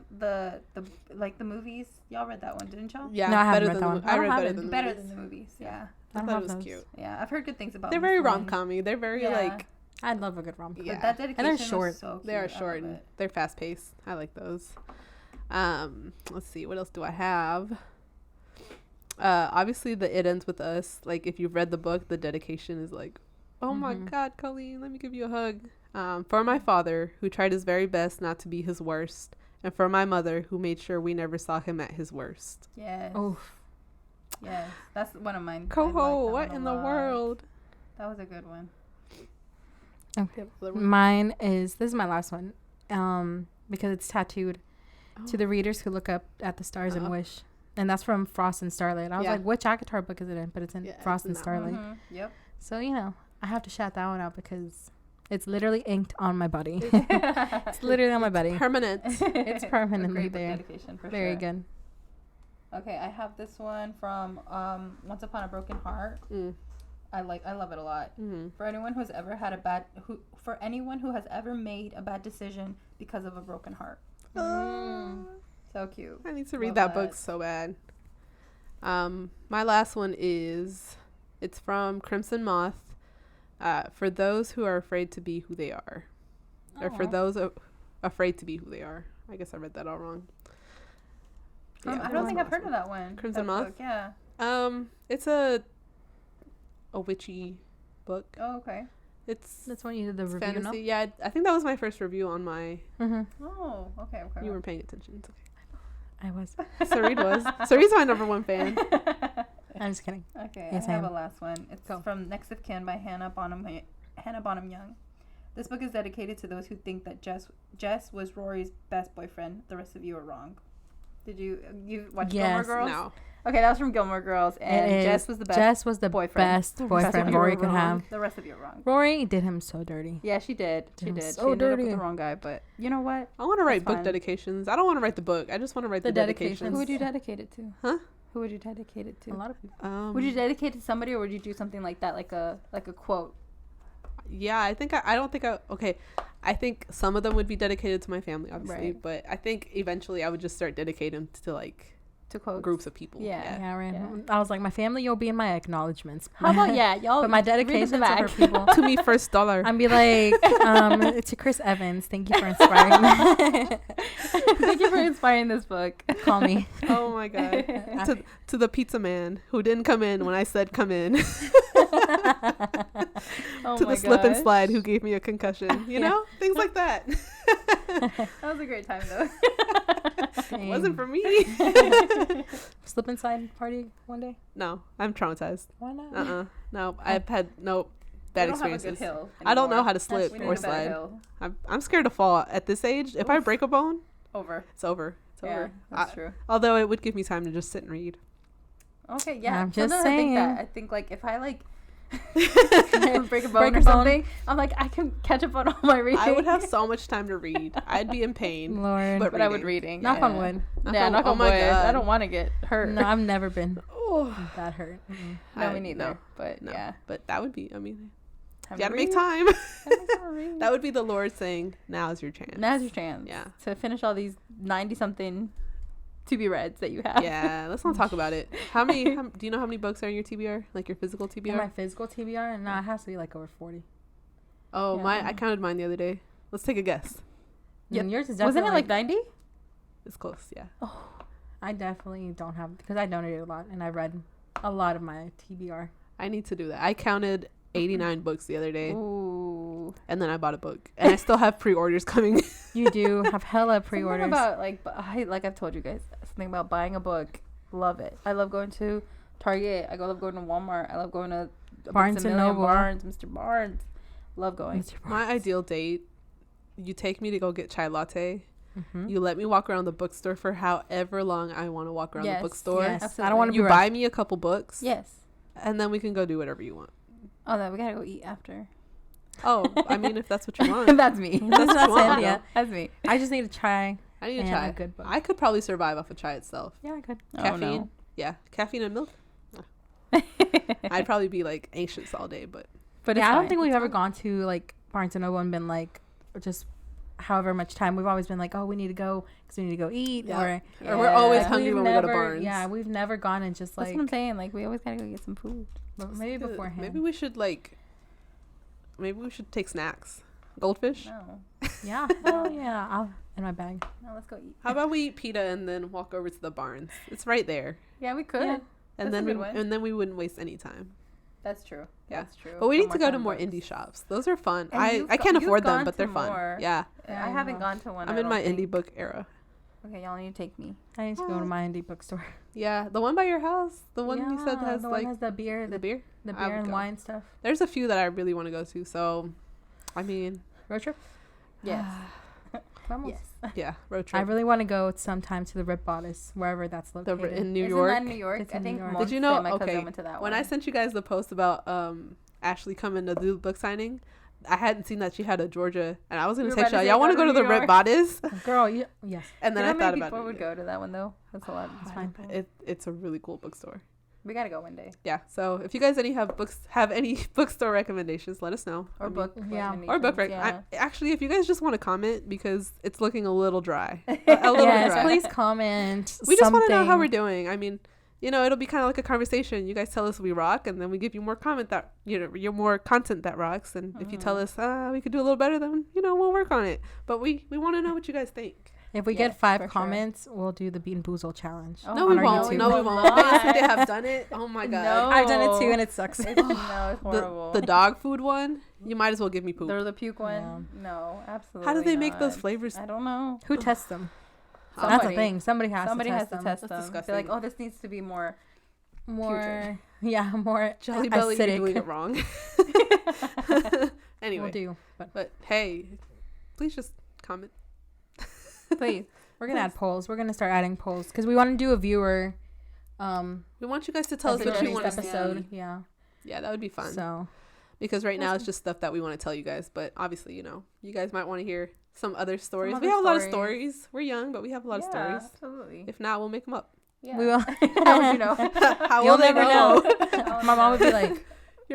the movies? Y'all read that one, didn't y'all? Yeah, No, I haven't better read than that the one. mo- I I don't read have better it. than the Better movies. than the movies. Yeah. I I don't thought have it was those. cute. Yeah, I've heard good things about They're Miss very Lynn. rom-commy. They're very Yeah. like I love a good rom-com. Yeah. But that dedication they're was short. so they are cute. I short love and it. they're fast-paced. I like those. Let's see, what else do I have? Obviously the It Ends With Us. Like if you've read the book, the dedication is like, oh my Mhm. God, Colleen, let me give you a hug. For my father, who tried his very best not to be his worst, and for my mother, who made sure we never saw him at his worst. Yes. Oh, Yes. That's one of mine. I Coho, like that what one a in the lot. world? That was a good one. mine is, this is my last one. Because it's tattooed Oh. to the readers who look up at the stars and Uh-oh. wish. And that's from Frost and Starlight. I was Yeah. like, which ACOTAR book is it in? But it's in Yeah, Frost it's in and that Starlight. Mhm. Yep. So, I have to shout that one out because it's literally inked on my body. It's literally on my body. Permanent. It's permanently A great book there. dedication for Very sure. good. Okay, I have this one from Once Upon a Broken Heart. Mm. I love it a lot. Mm-hmm. For anyone who has ever made a bad decision because of a broken heart. So cute. I need to read Love that book that. so bad. My last one it's from Crimson Moth. For those who are afraid to be who they are, or for Aw. those afraid to be who they are. I guess I read that all wrong. I that don't was think my I've heard last of that one. Crimson that Moth? book, yeah. It's a witchy book. Oh, okay. It's That's when you did the it's review, fantasy. Yeah, I think that was my first review on my. no? Mm-hmm. Oh, okay. You weren't paying attention. It's okay. I was. Sareed was. Sareed's my number one fan. I'm just kidding. Okay, Yes, I I have am. a last one. It's Go. from Next of Kin by Hannah Bonham Young. This book is dedicated to those who think that Jess was Rory's best boyfriend. The rest of you are wrong. Did you watch Gilmore Yes. Girls? No. Okay, that was from Gilmore Girls, and It Jess is. was the best. Jess was the boyfriend. best The rest boyfriend of you Rory were could wrong. have. The rest of you are wrong. Rory did him so dirty. Yeah, she did. She Damn, did. so She ended up dirty. with the wrong guy, but you know what? I want to write That's book fine. dedications. I don't want to write the book. I just want to write the, The dedications. dedications. Who would you dedicate it to? Huh? Who would you dedicate it to? A lot of people. Would you dedicate it to somebody, or would you do something like that, like a quote? Yeah, I think I don't think okay. I think some of them would be dedicated to my family, obviously, Right. but I think eventually I would just start dedicating to like To quote groups of people. Yeah, right. Yeah. I was like, my family, you'll be in my acknowledgments. How about y'all? But my read the dedication to her back. people. To me, first dollar. I'd be like, to Chris Evans, thank you for inspiring. Thank you for inspiring this book. Call me. Oh my god. To the pizza man who didn't come in when I said come in. Oh To my the slip and gosh. slide who gave me a concussion. You know, things like that. That was a great time though. It wasn't for me. Slip and slide party one day. No, I'm traumatized. Why not? No, I've had no bad We don't have a experiences. good hill I don't know anymore. how to slip We need or a better slide. hill. I'm scared to fall at this age. If I break a bone, Over. it's over. It's Yeah, over. that's true. Although it would give me time to just sit and read. Okay, yeah. I'm just Sometimes I think saying. that. I think like if I like break a bone or something, I'm like I can catch up on all my reading. I would have so much time to read. I'd be in pain. Lord. But but I would reading. Knock on yeah. wood. Yeah, knock oh on my wood. I God. don't want to get hurt. No, I've never been Oh, that hurt. Mm-mm. No, me neither. But no. yeah, But that would be, I mean, time you gotta to make read. time. Time to read. That would be the Lord saying, now's your chance. Now's your chance. Yeah. To finish all these 90-something to be reads that you have. Yeah, let's not talk about it. How many, do you know how many books are in your TBR? Like your physical In TBR? my physical TBR, no, it has to be like over 40. Oh, Yeah. I counted mine the other day. Let's take a guess. Yeah, Yep. yours is Wasn't definitely it like 90? It's close, yeah. I definitely don't have because I donated a lot and I read a lot of my TBR. I need to do that. I counted 89 books the other day, Ooh. and then I bought a book. And I still have pre-orders coming. You do have hella Something pre-orders. about like I've told you guys, something about buying a book. Love it. I love going to Target. I love going to Walmart. I love going to Barnes and Noble. Barnes, Mr. Barnes. Love going. My ideal date, you take me to go get chai latte. Mm-hmm. You let me walk around the bookstore for however long I want to walk around Yes, the bookstore. Yes. Absolutely. I don't want to You be buy rushed. me a couple books, Yes. and then we can go do whatever you want. Oh, no, we gotta go eat after. Oh, I mean, if that's what you want. That's me. That's what you want, yeah. though. That's me. I just need to try. I need a and chai. a good book. I could probably survive off of chai itself. Yeah, I could. Caffeine. Yeah, caffeine and milk. Oh, I'd probably be like anxious all day, but But Yeah, it's I don't fine. think we've It's ever fine. gone to like Barnes and Noble and been like just however much time. We've always been like, oh, we need to go because we need to go eat Yeah. or Or we're always Yeah. hungry we've when we go to never- Barnes. Yeah, we've never gone and just That's like what I'm saying. Like, we always gotta go get some food. but maybe beforehand. Maybe we should take snacks. Goldfish. No. Yeah. Oh yeah. I'll in my bag. No, let's go eat. How about we eat pita and then walk over to the Barnes? It's right there, Yeah, we could. Yeah. and That's a then good one. we wouldn't waste any time. That's true. Yeah. That's true. But we For need to go to time more books. indie shops. Those are fun. And I you've can't you've afford them, gone but they're to fun. more. Yeah, Yeah, I I haven't know. gone to one. I'm I in my don't indie think. book era. Okay, y'all need to take me. I need to go to my indie bookstore. Yeah, the one by your house, the one you said Yeah, has the like one has the beer, the the beer. the I beer would and go. wine stuff. There's a few that I really want to go to. So, I mean, Road trip. Yes. Vamos. Yes. yeah, road I trip. really want to go sometime to the Rip Bodice, wherever that's The, located. in New Isn't York. that in New York? It's I in think New York. Did you know? my cousin Okay, went to that when one. I sent you guys the post about Ashley coming to do the book signing, I hadn't seen that she had a Georgia, and I was gonna You were text about y'all. to say Y'all want to go go to to the New Red York? Bodice? Girl, yes. And then you I know how thought many about people it. would go to that one though? That's a lot. It's fine. It's a really cool bookstore. We gotta go one day. Yeah. So if you guys have any bookstore recommendations, let us know. Or I mean, book. yeah. or book recommendations, actually, if you guys just want to comment because it's looking a little dry, a little Yes, dry. please comment. We just want to know how something. we're doing. I mean, it'll be kind of like a conversation. You guys tell us we rock, and then we give you more you're more content that rocks. And if you tell us we could do a little better, then we'll work on it. But we want to know what you guys think. If we Yes, get 5 for sure. comments, we'll do the Bean Boozle challenge. Oh, No, on we our won't. YouTube. No, we won't. Honestly, they have done it. Oh my god. No. I've done it too, and it sucks. No, it's horrible. The dog food one, you might as well give me poop. the puke one. Yeah. No, absolutely. How do they make those not. flavors? I don't know. Who tests them? Huh? That's the thing. Somebody has Somebody to has test to them. test That's them. disgusting. They're like, oh, this needs to be more. More, yeah, more Jelly Belly, you're doing it acidic. wrong. Anyway, We'll do, but hey, please just comment. Please. we're gonna add polls. We're gonna start adding polls because we want to do a viewer. We want you guys to tell us what you want to episode. see. Yeah. Yeah, that would be fun. So Because right now it's just stuff that we want to tell you guys, but obviously, you guys might want to hear some other stories. Some We other have a lot of stories. stories. We're young, but we have a lot of stories. Absolutely. If not, we'll make them up. Yeah. we will. How would you know? How You'll will they never know? My mom would be like,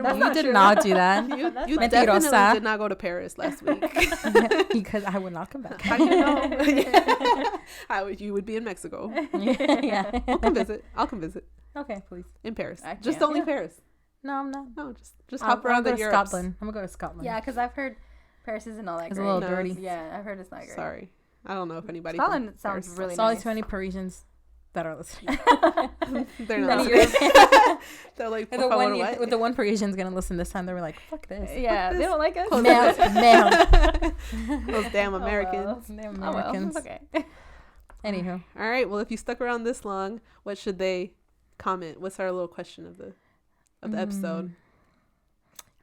That's You not did true. not do that. You Mentirosa. definitely did not go to Paris last week. Because I would not come back. How do you know? You would be in Mexico. Yeah. I'll come visit. Okay, please. In Paris. I Just can't. only Paris. No, I'm not. No, just hop around the the Europe. Scotland. I'm gonna go to Scotland. Yeah, because I've heard Paris isn't all that It's a great. little No, dirty. Yeah, I've heard it's not great. Sorry. I don't know if anybody. Scotland from sounds Paris- really Sorry nice. to any Parisians that are listening. They're None not. of yours. They're like, the "Por favor, one, what?" with the one Parisian's gonna listen this time, they were like, "Fuck this." Yeah, they don't like us. Ma'am. Those damn Oh, well. Americans. They're Oh, well. Americans. Okay. Anywho, All right. Well, if you stuck around this long, what should they comment? What's our little question of the episode?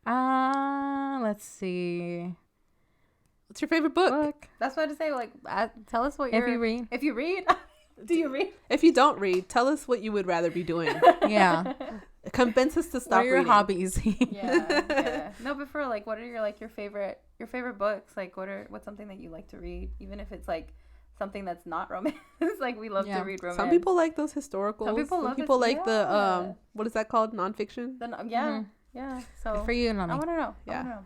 Let's see. What's your favorite book? Book. That's what I say. Like, tell us what If you read. If you read, do you read? If you don't read, tell us what you would rather be doing. Yeah. Convince us to What stop are your reading. hobbies? Yeah. No, but for like, what are your favorite books? Like, what's something that you like to read, even if it's like something that's not romance. Like, we love to read romance. Some people like those historicals. Some people love people it, like the yeah. what is that called? Nonfiction. Yeah. So For you, I Nani. want to know. Yeah. I want to know.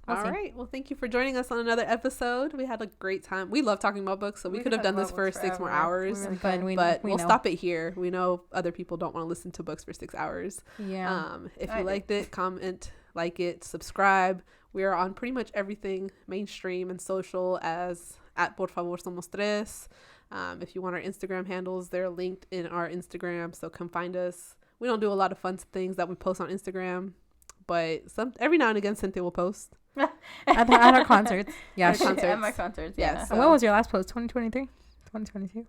We'll All see. right. Well, thank you for joining us on another episode. We had a great time. We love talking about books, so we could have done this for 6 more hours. But We'll know. stop it here. We know other people don't want to listen to books for 6 hours. Yeah. If I you do. liked it, comment, like it, subscribe. We are on pretty much everything mainstream and social as at Por favor somos tres. If you want our Instagram handles, they're linked in our Instagram, so come find us. We don't do a lot of fun things that we post on Instagram, but every now and again Cynthia will post. at our concerts. Yeah. At our concerts. At my concerts. Yeah. Yes. And when was your last post? 2023? 2022? It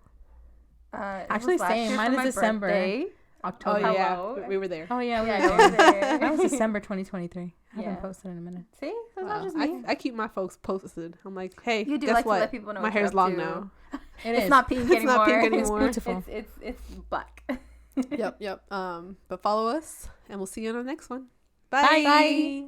Actually, was last same. year Mine for is my December. birthday. Oh October. yeah, Hello. we were there. Oh, yeah. Yeah, We I were was there. there. That was December 2023. I haven't Yeah. posted in a minute. See, that's not just me. I keep my folks posted. I'm like, hey, You do guess like what? to let people know My what you're hair's up long to. now. It's not pink It's anymore. not pink It's anymore. beautiful. It's black. Yep. But follow us, and we'll see you on the next one. Bye.